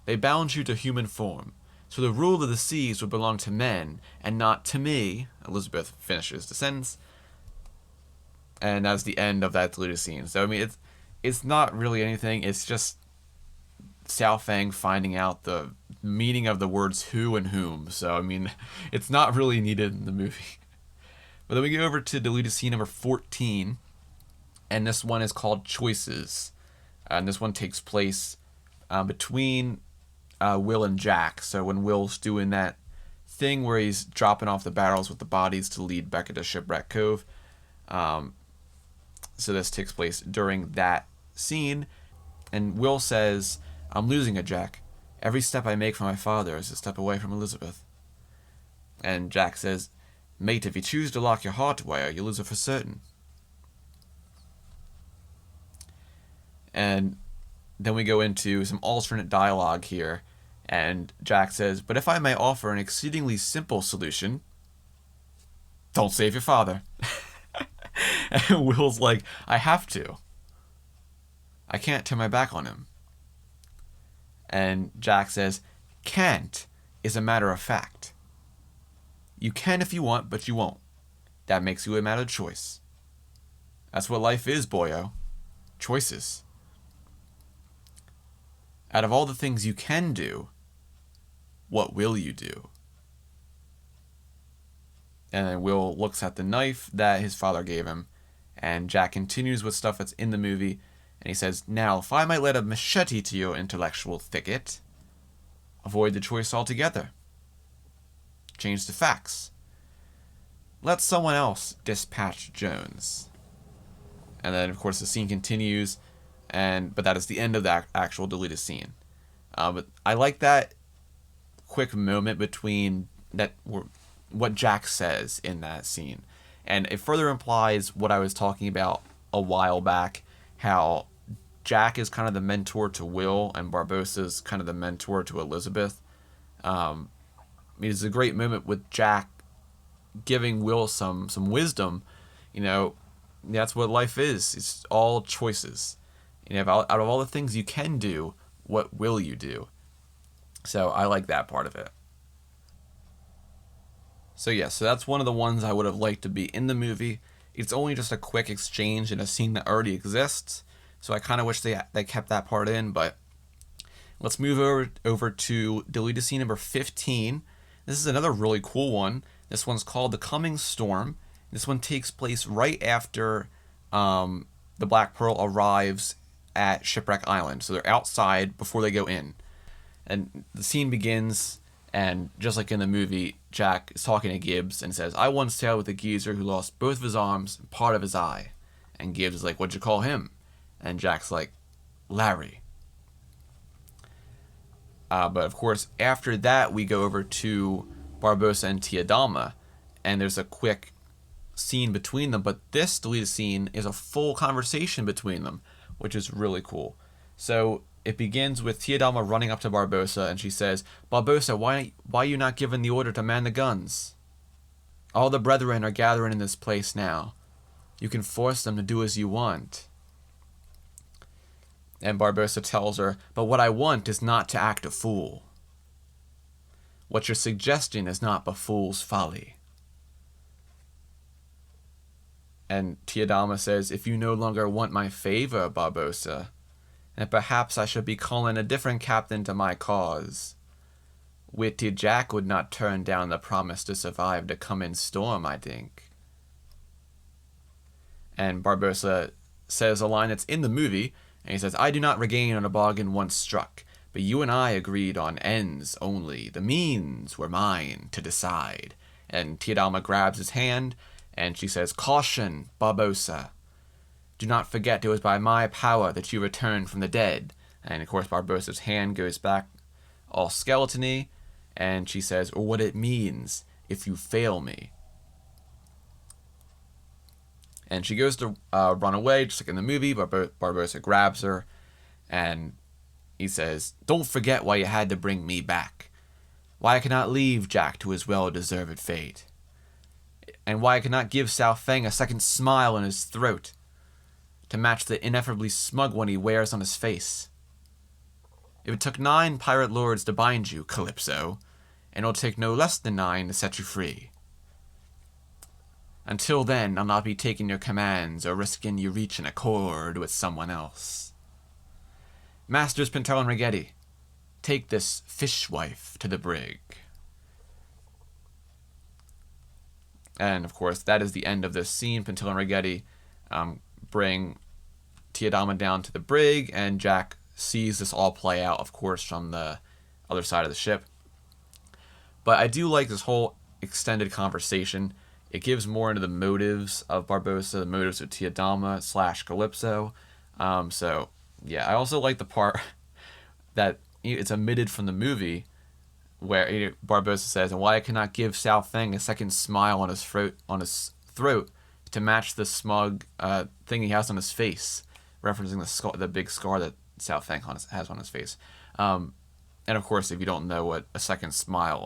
They bound you to human form, so the rule of the seas would belong to men, and not to me." Elizabeth finishes the sentence. And that's the end of that deleted scene. So, I mean, it's not really anything. It's just Sao Feng finding out the meaning of the words who and whom. So, I mean, it's not really needed in the movie. But then we go over to deleted scene number 14. And this one is called Choices. And this one takes place between Will and Jack. So when Will's doing that thing where he's dropping off the barrels with the bodies to lead Beckett to Shipwreck Cove. So this takes place during that scene. And Will says, "I'm losing it, Jack. Every step I make for my father is a step away from Elizabeth." And Jack says, "Mate, if you choose to lock your heart away, you'll lose it for certain." And then we go into some alternate dialogue here. And Jack says, "But if I may offer an exceedingly simple solution, don't save your father." And Will's like, "I have to. I can't turn my back on him." And Jack says, "Can't is a matter of fact. You can if you want, but you won't. That makes you a matter of choice. That's what life is, boyo. Choices. Out of all the things you can do, what will you do?" And then Will looks at the knife that his father gave him, and Jack continues with stuff that's in the movie, and he says, "Now, if I might let a machete to your intellectual thicket, avoid the choice altogether. Change the facts. Let someone else dispatch Jones." And then, of course, the scene continues, but that is the end of the actual deleted scene. But I like that quick moment between what Jack says in that scene. And it further implies what I was talking about a while back, how Jack is kind of the mentor to Will, and Barbossa's kind of the mentor to Elizabeth. It's a great moment with Jack giving Will some wisdom. That's what life is. It's all choices. Out of all the things you can do, what will you do? So I like that part of it. So that's one of the ones I would have liked to be in the movie. It's only just a quick exchange in a scene that already exists, so I kind of wish they kept that part in. But let's move over to deleted scene number 15. This is another really cool one. This one's called The Coming Storm. This one takes place right after the Black Pearl arrives at Shipwreck Island. So they're outside before they go in. And the scene begins, and just like in the movie, Jack is talking to Gibbs and says, "I once sailed with a geezer who lost both of his arms and part of his eye." And Gibbs is like, "What'd you call him?" And Jack's like, "Larry." But of course, after that, we go over to Barbossa and Tiadama, and there's a quick scene between them. But this deleted scene is a full conversation between them, which is really cool. So it begins with Tiadama running up to Barbossa, and she says, "Barbossa, why are you not giving the order to man the guns? All the brethren are gathering in this place now. You can force them to do as you want." And Barbossa tells her, "But what I want is not to act a fool. What you're suggesting is not but fool's folly." And Tiadama says, "If you no longer want my favor, Barbossa, then perhaps I should be calling a different captain to my cause. Witty Jack would not turn down the promise to survive to come in storm, I think." And Barbossa says a line that's in the movie, and he says, "I do not regain on a bargain once struck, but you and I agreed on ends only. The means were mine to decide." And Tiadama grabs his hand, and she says, "Caution, Barbossa. Do not forget it was by my power that you returned from the dead." And of course, Barbossa's hand goes back all skeleton-y, and she says, "Or what it means if you fail me." And she goes to run away, just like in the movie. Barbossa grabs her, and he says, "Don't forget why you had to bring me back. Why I cannot leave Jack to his well-deserved fate. And why I cannot give Sao Feng a second smile in his throat to match the ineffably smug one he wears on his face. If it took 9 pirate lords to bind you, Calypso, and it'll take no less than 9 to set you free. Until then, I'll not be taking your commands or risking you reach an accord with someone else. Masters Pintel and Rigetti, take this fishwife to the brig." And of course, that is the end of this scene. Pintel and Rigetti bring Tiadama down to the brig, and Jack sees this all play out, of course, from the other side of the ship. But I do like this whole extended conversation. It gives more into the motives of Barbossa, the motives of Tiadama / Calypso. I also like the part that it's omitted from the movie, where Barbossa says, "And why I cannot give Sao Feng a second smile on his throat to match the smug thing he has on his face," referencing the big scar that Sao Feng has on his face. And of course, if you don't know what a second smile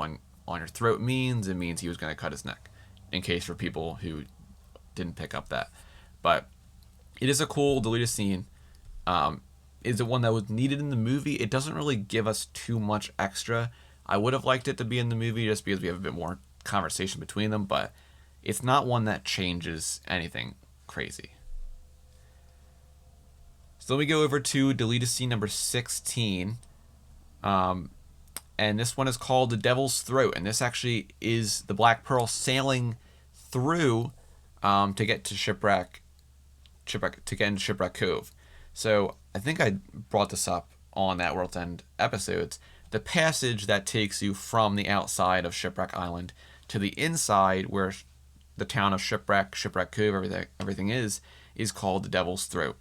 on your throat means, it means he was going to cut his neck. In case for people who didn't pick up that. But it is a cool deleted scene. Is it one that was needed in the movie? It doesn't really give us too much extra. I would have liked it to be in the movie just because we have a bit more conversation between them, but it's not one that changes anything crazy. So let me go over to deleted scene number 16. And this one is called The Devil's Throat. And this actually is the Black Pearl sailing through to get to Shipwreck Cove. So I think I brought this up on that World's End episodes. The passage that takes you from the outside of Shipwreck Island to the inside where the town of Shipwreck Cove, everything is called the Devil's Throat.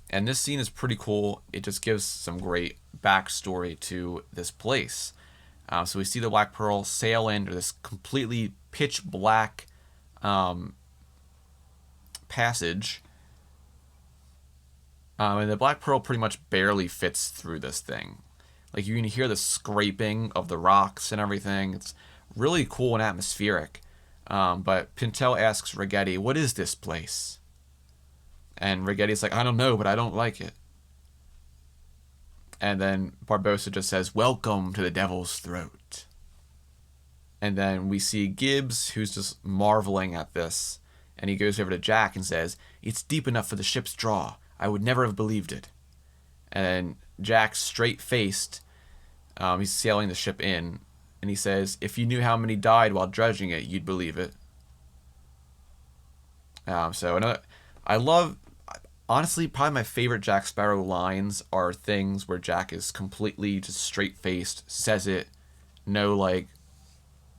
And this scene is pretty cool. It just gives some great backstory to this place. So we see the Black Pearl sail into this completely pitch black passage. And the Black Pearl pretty much barely fits through this thing. Like, you can hear the scraping of the rocks and everything. It's really cool and atmospheric. But Pintel asks Ragetti, "What is this place?" And Ragetti's like, "I don't know, but I don't like it." And then Barbossa just says, "Welcome to the Devil's Throat." And then we see Gibbs, who's just marveling at this. And he goes over to Jack and says, "It's deep enough for the ship's draw. I would never have believed it." And then Jack, straight-faced, he's sailing the ship in. And he says, "If you knew how many died while dredging it, you'd believe it." I love... Honestly, probably my favorite Jack Sparrow lines are things where Jack is completely just straight-faced, says it, no, like,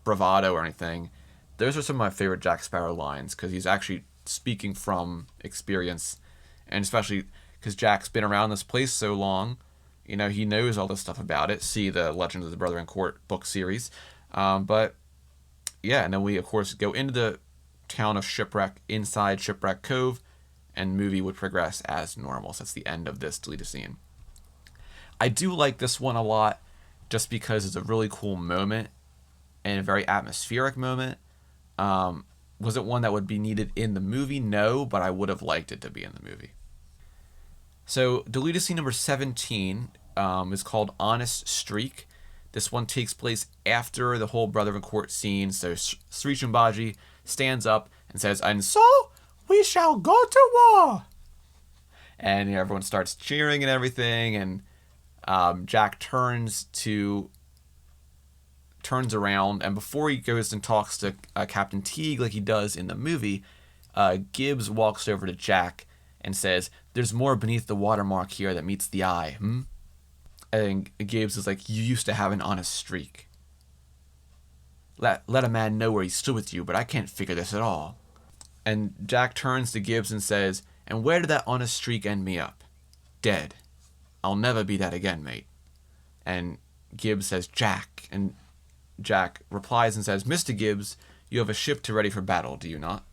bravado or anything. Those are some of my favorite Jack Sparrow lines, because he's actually speaking from experience, and especially because Jack's been around this place so long, you know, he knows all this stuff about it. See the Legend of the Brother in Court book series. But, yeah, and then we, of course, go into the town of Shipwreck, inside Shipwreck Cove, and the movie would progress as normal. So that's the end of this deleted scene. I do like this one a lot just because it's a really cool moment and a very atmospheric moment. Was it one that would be needed in the movie? No, but I would have liked it to be in the movie. So deleted scene number 17 is called Honest Streak. This one takes place after the whole Brother in Court scene. So Sri Shumbaji stands up and says, "And so we shall go to war." And everyone starts cheering and everything, and Jack turns around, and before he goes and talks to Captain Teague like he does in the movie, Gibbs walks over to Jack and says, "There's more beneath the watermark here that meets the eye, And Gibbs is like, "You used to have an honest streak. Let a man know where he stood with you, but I can't figure this at all." And Jack turns to Gibbs and says, "And where did that honest streak end me up? Dead. I'll never be that again, mate." And Gibbs says, "Jack." And Jack replies and says, "Mr. Gibbs, you have a ship to ready for battle, do you not?"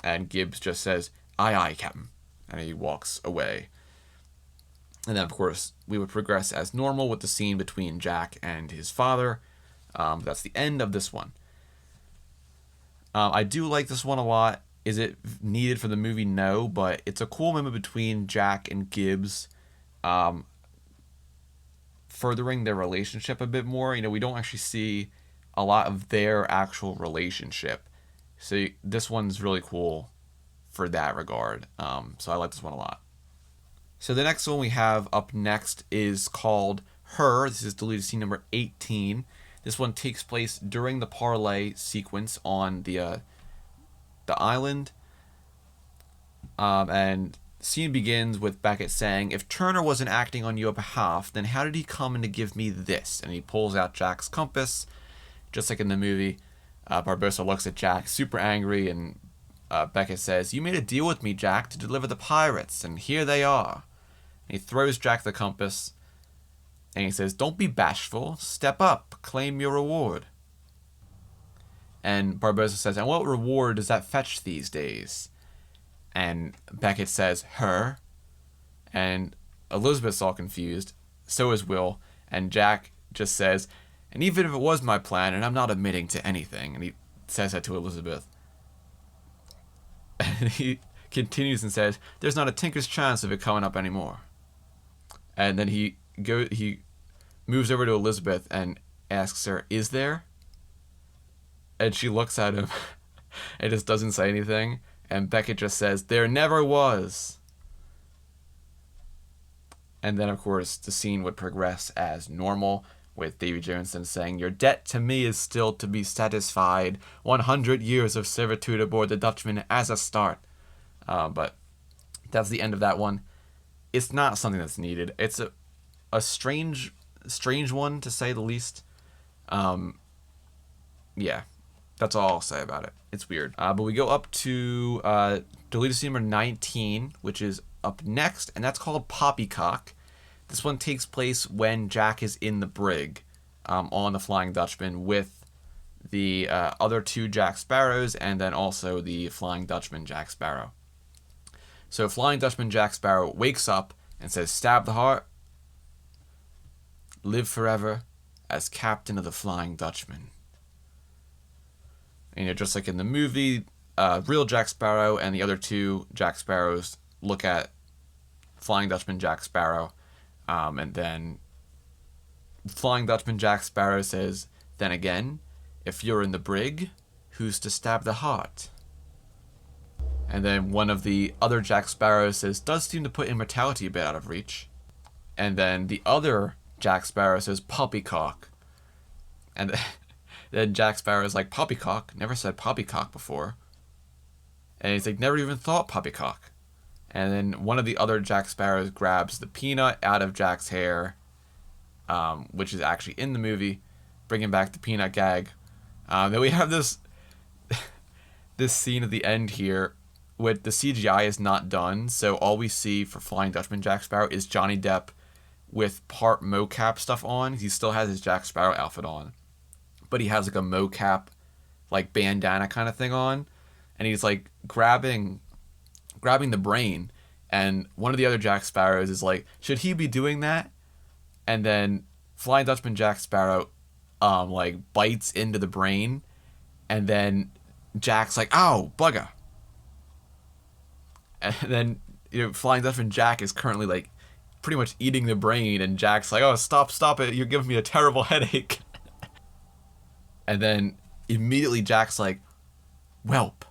And Gibbs just says, "Aye, aye, Captain." And he walks away. And then, of course, we would progress as normal with the scene between Jack and his father. That's the end of this one. I do like this one a lot. Is it needed for the movie? No, but it's a cool moment between Jack and Gibbs, furthering their relationship a bit more. You know, we don't actually see a lot of their actual relationship. So this one's really cool for that regard. So I like this one a lot. So the next one we have up next is called Her. This is deleted scene number 18. This one takes place during the parlay sequence on the island. And the scene begins with Beckett saying, "If Turner wasn't acting on your behalf, then how did he come in to give me this?" And he pulls out Jack's compass, just like in the movie. Barbossa looks at Jack, super angry, and Beckett says, "You made a deal with me, Jack, to deliver the pirates, and here they are." And he throws Jack the compass, and he says, "Don't be bashful. Step up. Claim your reward." And Barbossa says, "And what reward does that fetch these days?" And Beckett says, "Her." And Elizabeth's all confused. so is Will. And Jack just says, and even if it was my plan, and I'm not admitting to anything, and he says that to Elizabeth. And he continues and says, there's not a tinker's chance of it coming up anymore. And then he moves over to Elizabeth and asks her, is there? And she looks at him and just doesn't say anything. And Beckett just says, there never was. And then, of course, the scene would progress as normal, with Davy Jones saying, your debt to me is still to be satisfied. 100 years of servitude aboard the Dutchman as a start. But that's the end of that one. It's not something that's needed. It's a strange one, to say the least. Yeah, that's all I'll say about it. It's weird. But we go up to deleted scene number 19, which is up next, and that's called Poppycock. This one takes place when Jack is in the brig on the Flying Dutchman with the other two Jack Sparrows, and then also the Flying Dutchman Jack Sparrow. So Flying Dutchman Jack Sparrow wakes up and says, stab the heart, live forever as captain of the Flying Dutchman. And just like in the movie, real Jack Sparrow and the other two Jack Sparrows look at Flying Dutchman Jack Sparrow, and then Flying Dutchman Jack Sparrow says, then again, if you're in the brig, who's to stab the heart? And then one of the other Jack Sparrows says, does seem to put immortality a bit out of reach. And then the other Jack Sparrow says, poppycock. And then Jack Sparrow's like, poppycock? Never said poppycock before. And he's like, never even thought poppycock. And then one of the other Jack Sparrows grabs the peanut out of Jack's hair, which is actually in the movie, bringing back the peanut gag. Then we have this scene at the end here with the CGI is not done, so all we see for Flying Dutchman Jack Sparrow is Johnny Depp with part mocap stuff on. He still has his Jack Sparrow outfit on, but he has like a mocap, like bandana kind of thing on, and he's like grabbing the brain, and one of the other Jack Sparrows is like, should he be doing that? And then Flying Dutchman Jack Sparrow like bites into the brain, and then Jack's like, ow, bugger. And then, Flying Dutchman Jack is currently like pretty much eating the brain, and Jack's like, oh, stop it, you're giving me a terrible headache. And then immediately Jack's like, whelp,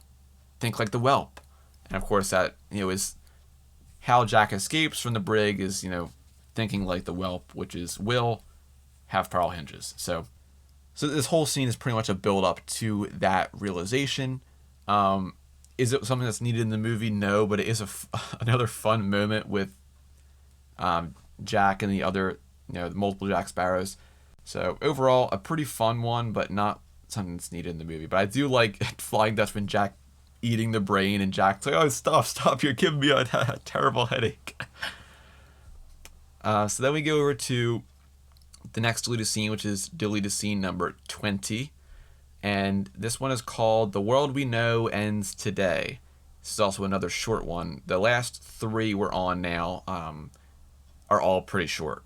think like the whelp. And of course that, is how Jack escapes from the brig, is, thinking like the whelp, which is Will have pearl hinges. So this whole scene is pretty much a build up to that realization. Is it something that's needed in the movie? No, but it is another fun moment with Jack and the other, multiple Jack Sparrows. So overall, a pretty fun one, but not something that's needed in the movie. But I do like Flying Dutchman Jack eating the brain, and Jack's like, oh, stop, you're giving me a terrible headache. So then we go over to the next deleted scene, which is deleted scene number 20. And this one is called The World We Know Ends Today. This is also another short one. The last three we're on now are all pretty short.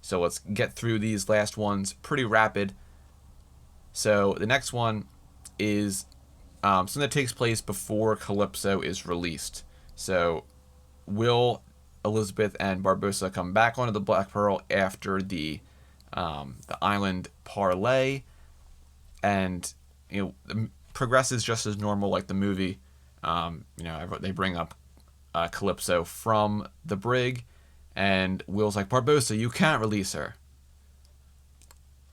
So let's get through these last ones pretty rapid. So the next one is something that takes place before Calypso is released. So Will, Elizabeth, and Barbossa come back onto the Black Pearl after the island parlay, and it progresses just as normal like the movie. They bring up Calypso from the brig, and Will's like, Barbossa, you can't release her.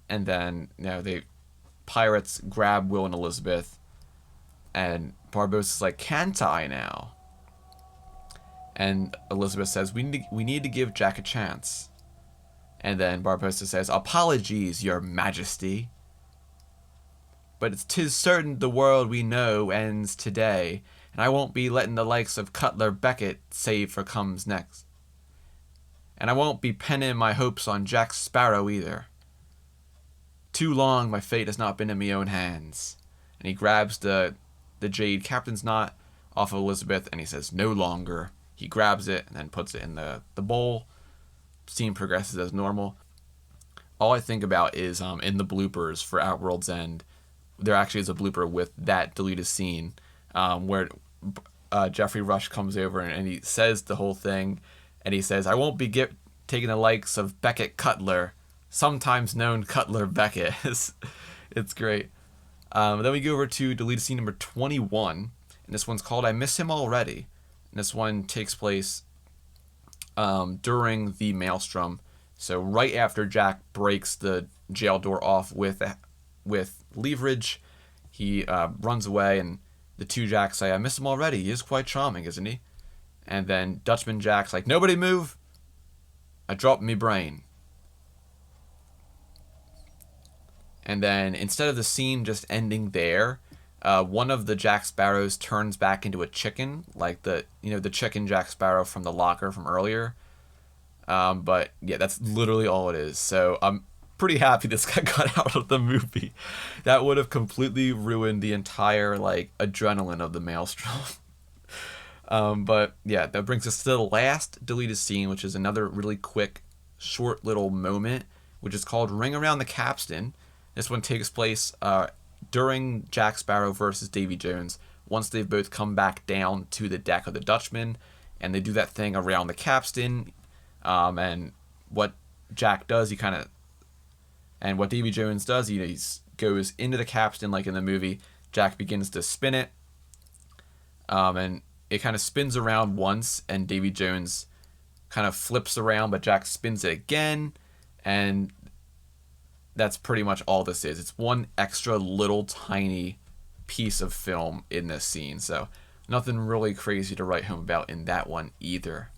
And then the pirates grab Will and Elizabeth, and Barbossa's like, can't I now? And Elizabeth says, we need to give Jack a chance. And then Barbossa says, apologies, your majesty. But 'tis certain the world we know ends today, and I won't be letting the likes of Cutler, Beckett save for comes next. And I won't be penning my hopes on Jack Sparrow either. Too long my fate has not been in my own hands. And he grabs the jade captain's knot off of Elizabeth, and he says, no longer. He grabs it and then puts it in the bowl, scene progresses as normal. All I think about is in the bloopers for At World's End, there actually is a blooper with that deleted scene where Jeffrey Rush comes over and he says the whole thing, and he says, "I won't be taking the likes of Beckett Cutler, sometimes known Cutler Beckett." It's great. Then we go over to deleted scene number 21, and this one's called "I Miss Him Already." And this one takes place during the maelstrom. So right after Jack breaks the jail door off with leverage, he runs away, and the two Jacks say, "I miss him already. He is quite charming, isn't he?" And then Dutchman Jack's like, "Nobody move. I dropped me brain." And then instead of the scene just ending there, one of the Jack Sparrows turns back into a chicken, like the chicken Jack Sparrow from the locker from earlier. But yeah, that's literally all it is. So I'm pretty happy this got cut out of the movie. That would have completely ruined the entire adrenaline of the maelstrom. But yeah, that brings us to the last deleted scene, which is another really quick, short little moment, which is called "Ring Around the Capstan." This one takes place during Jack Sparrow versus Davy Jones, once they've both come back down to the deck of the Dutchman, and they do that thing around the capstan. And what Jack does, and what Davy Jones does, he goes into the capstan like in the movie. Jack begins to spin it, and it kind of spins around once, and Davy Jones kind of flips around, but Jack spins it again, and that's pretty much all this is. It's one extra little tiny piece of film in this scene, so nothing really crazy to write home about in that one either.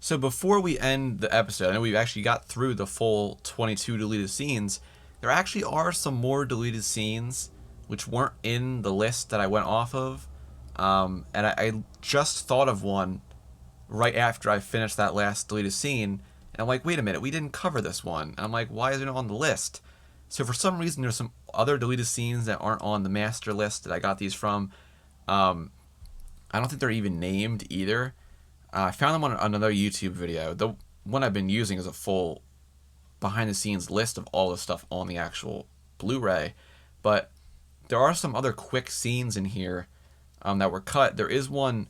So before we end the episode, I know we've actually got through the full 22 deleted scenes. There actually are some more deleted scenes which weren't in the list that I went off of. And I just thought of one right after I finished that last deleted scene. And I'm like, wait a minute, we didn't cover this one. And I'm like, why isn't it on the list? So for some reason, there's some other deleted scenes that aren't on the master list that I got these from. I don't think they're even named either. I found them on another YouTube video. The one I've been using is a full behind-the-scenes list of all the stuff on the actual Blu-ray. But there are some other quick scenes in here that were cut. There is one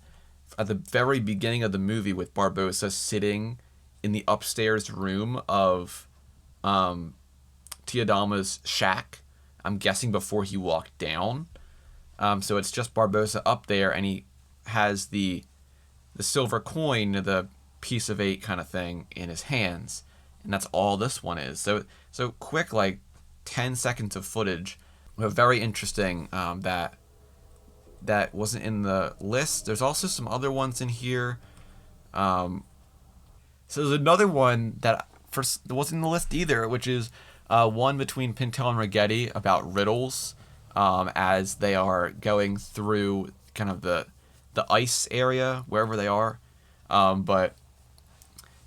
at the very beginning of the movie with Barbossa sitting in the upstairs room of Tiadama's shack. I'm guessing before he walked down. So it's just Barbossa up there, and he has the silver coin, the piece of 8 kind of thing in his hands, and that's all this one is. So quick, 10 seconds of footage, but very interesting. That wasn't in the list. There's also some other ones in here. So there's another one that wasn't in the list either, which is one between Pintel and Ragetti about riddles, as they are going through kind of the ice area, wherever they are. But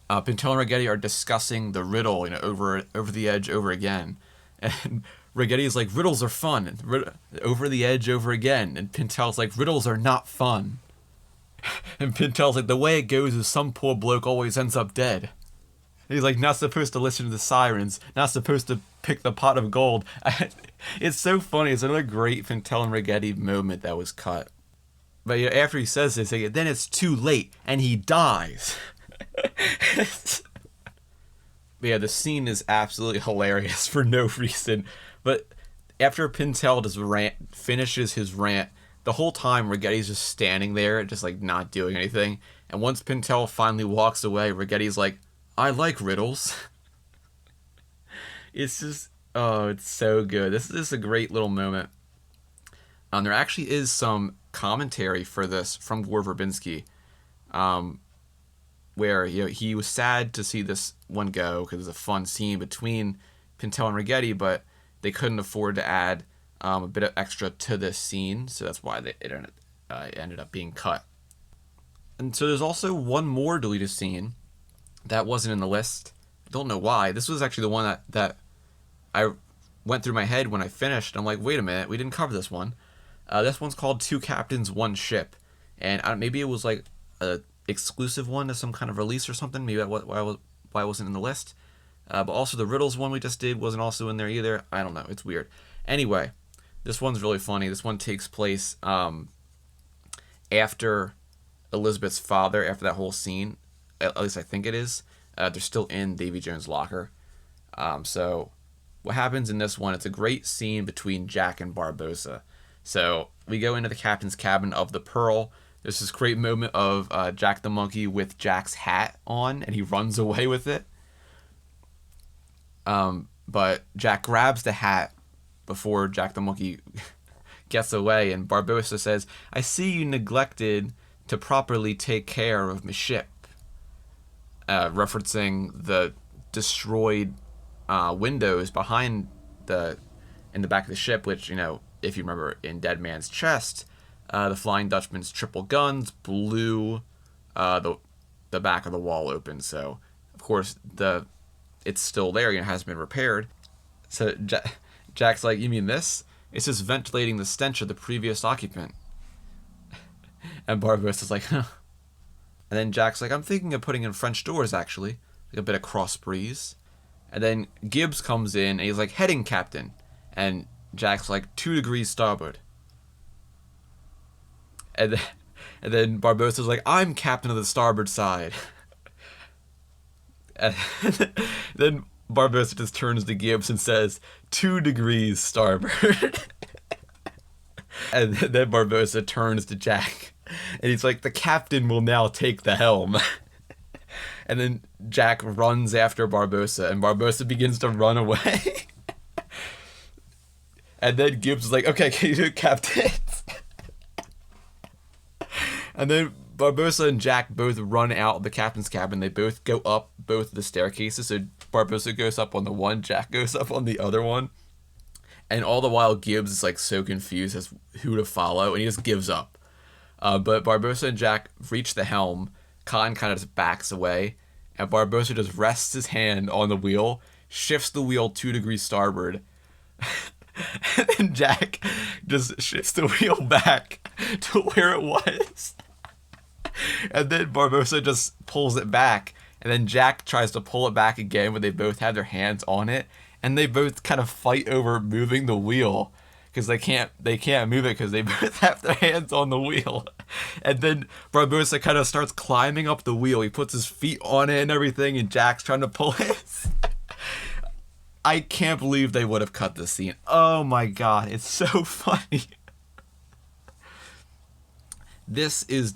Pintel and Ragetti are discussing the riddle, over the edge, over again. And Ragetti's like, riddles are fun. And over the edge, over again. And Pintel's like, riddles are not fun. And Pintel's like, the way it goes is some poor bloke always ends up dead. He's like, not supposed to listen to the sirens, not supposed to pick the pot of gold. It's so funny. It's another great Pintel and Ragetti moment that was cut. But after he says this, then it's too late, and he dies. But yeah, the scene is absolutely hilarious for no reason. But after Pintel just finishes his rant, the whole time Ragetti's just standing there, just not doing anything. And once Pintel finally walks away, Ragetti's like, I like riddles. It's just, it's so good. This is a great little moment. There actually is some commentary for this from Gore Verbinski, where he was sad to see this one go because it's a fun scene between Pintel and Ragetti, but they couldn't afford to add a bit of extra to this scene, so that's why it ended up being cut. And so there's also one more deleted scene that wasn't in the list. I don't know why. This was actually the one that I went through my head when I finished. I'm like, wait a minute, we didn't cover this one. This one's called Two Captains, One Ship. And maybe it was a exclusive one to some kind of release or something. Maybe why it wasn't in the list. But also the riddles one we just did wasn't also in there either. I don't know. It's weird. Anyway, this one's really funny. This one takes place after Elizabeth's father, after that whole scene. At least I think it is. They're still in Davy Jones' locker. So what happens in this one, it's a great scene between Jack and Barbossa. So we go into the captain's cabin of the Pearl. There's this great moment of Jack the Monkey with Jack's hat on, and he runs away with it. But Jack grabs the hat before Jack the Monkey gets away, and Barbossa says, "I see you neglected to properly take care of my ship," referencing the destroyed windows behind in the back of the ship, which, if you remember in Dead Man's Chest, the Flying Dutchman's triple guns blew the back of the wall open. So, of course, it's still there, it hasn't been repaired. So Jack's like, "You mean this? It's just ventilating the stench of the previous occupant." And Barbossa's like, "Huh." And then Jack's like, "I'm thinking of putting in French doors, actually. Like a bit of cross breeze." And then Gibbs comes in, and he's like, "Heading, Captain." And Jack's like, 2 degrees starboard. And then Barbossa's like, "I'm captain of the starboard side." And then Barbossa just turns to Gibbs and says, 2 degrees starboard. And then Barbossa turns to Jack, and he's like, "The captain will now take the helm." And then Jack runs after Barbossa, and Barbossa begins to run away. And then Gibbs is like, "Okay, can you do it, Captain?" And then Barbossa and Jack both run out of the captain's cabin. They both go up both the staircases. So Barbossa goes up on the one, Jack goes up on the other one. And all the while, Gibbs is like so confused as who to follow, and he just gives up. But Barbossa and Jack reach the helm. Khan kind of just backs away, and Barbossa just rests his hand on the wheel, shifts the wheel 2 degrees starboard, and then Jack just shifts the wheel back to where it was. And then Barbossa just pulls it back, and then Jack tries to pull it back again, but they both have their hands on it, and they both kind of fight over moving the wheel because they can't move it because they both have their hands on the wheel. And then Barbossa kind of starts climbing up the wheel. He puts his feet on it and everything, and Jack's trying to pull it. I can't believe they would have cut this scene. Oh my god, it's so funny. This is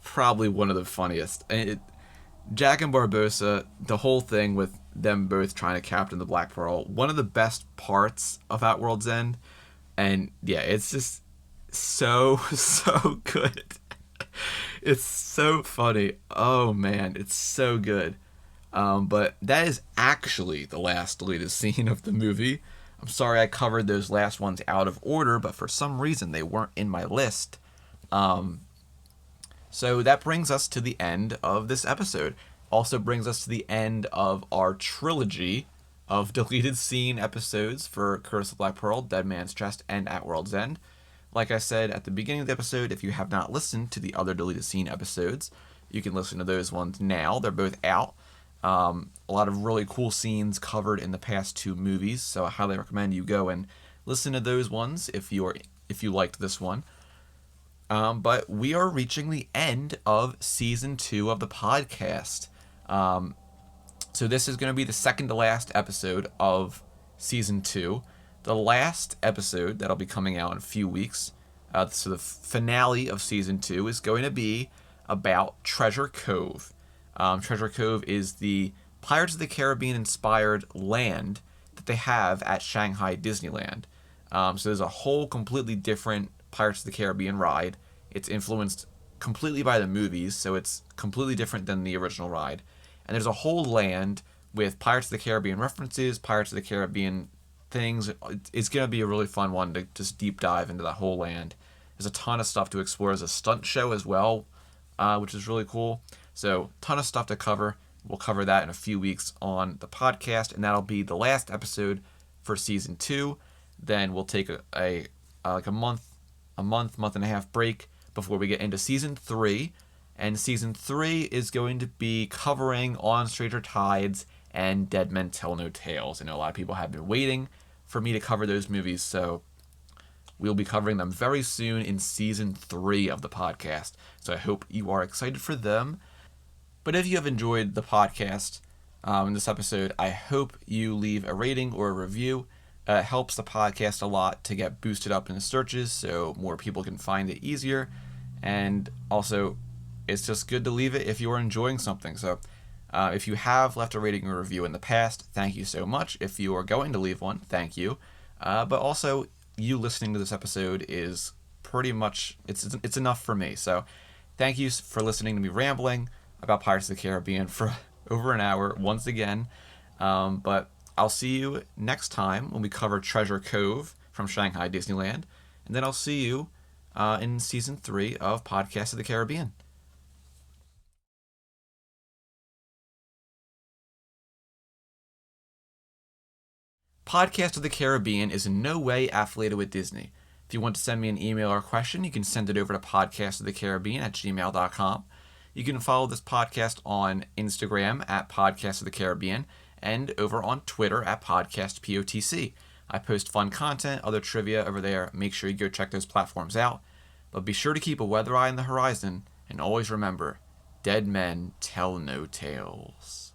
probably one of the funniest. Jack and Barbossa, the whole thing with them both trying to captain the Black Pearl, one of the best parts of Outworld's End. And yeah, it's just so good. It's so funny. Oh man, it's so good. But that is actually the last deleted scene of the movie. I'm sorry I covered those last ones out of order, but for some reason they weren't in my list. So that brings us to the end of this episode. Also brings us to the end of our trilogy of deleted scene episodes for Curse of Black Pearl, Dead Man's Chest, and At World's End. Like I said at the beginning of the episode, if you have not listened to the other deleted scene episodes, you can listen to those ones now. They're both out. A lot of really cool scenes covered in the past 2 movies, so I highly recommend you go and listen to those ones if you liked this one. But we are reaching the end of season 2 of the podcast. So this is going to be the second to last episode of season 2. The last episode that'll be coming out in a few weeks, so the finale of season 2 is going to be about Treasure Cove. Treasure Cove is the Pirates of the Caribbean inspired land that they have at Shanghai Disneyland. So there's a whole completely different Pirates of the Caribbean ride. It's influenced completely by the movies, so it's completely different than the original ride. And there's a whole land with Pirates of the Caribbean references, Pirates of the Caribbean things. It's going to be a really fun one to just deep dive into that whole land. There's a ton of stuff to explore. There's a stunt show as well, which is really cool. So, ton of stuff to cover. We'll cover that in a few weeks on the podcast, and that'll be the last episode for season 2. Then we'll take a month and a half break before we get into season 3. And season 3 is going to be covering On Stranger Tides and Dead Men Tell No Tales. I know a lot of people have been waiting for me to cover those movies, so we'll be covering them very soon in season 3 of the podcast. So I hope you are excited for them. But if you have enjoyed the podcast in this episode, I hope you leave a rating or a review. It helps the podcast a lot to get boosted up in the searches so more people can find it easier. And also, it's just good to leave it if you are enjoying something. So if you have left a rating or review in the past, thank you so much. If you are going to leave one, thank you. But also, you listening to this episode is pretty much, it's enough for me. So thank you for listening to me rambling about Pirates of the Caribbean for over an hour once again. But I'll see you next time when we cover Treasure Cove from Shanghai Disneyland. And then I'll see you in season 3 of Podcast of the Caribbean. Podcast of the Caribbean is in no way affiliated with Disney. If you want to send me an email or question, you can send it over to podcastofthecaribbean@gmail.com. You can follow this podcast on Instagram at Podcast of the Caribbean and over on Twitter at PodcastPOTC. I post fun content, other trivia over there. Make sure you go check those platforms out. But be sure to keep a weather eye on the horizon and always remember, dead men tell no tales.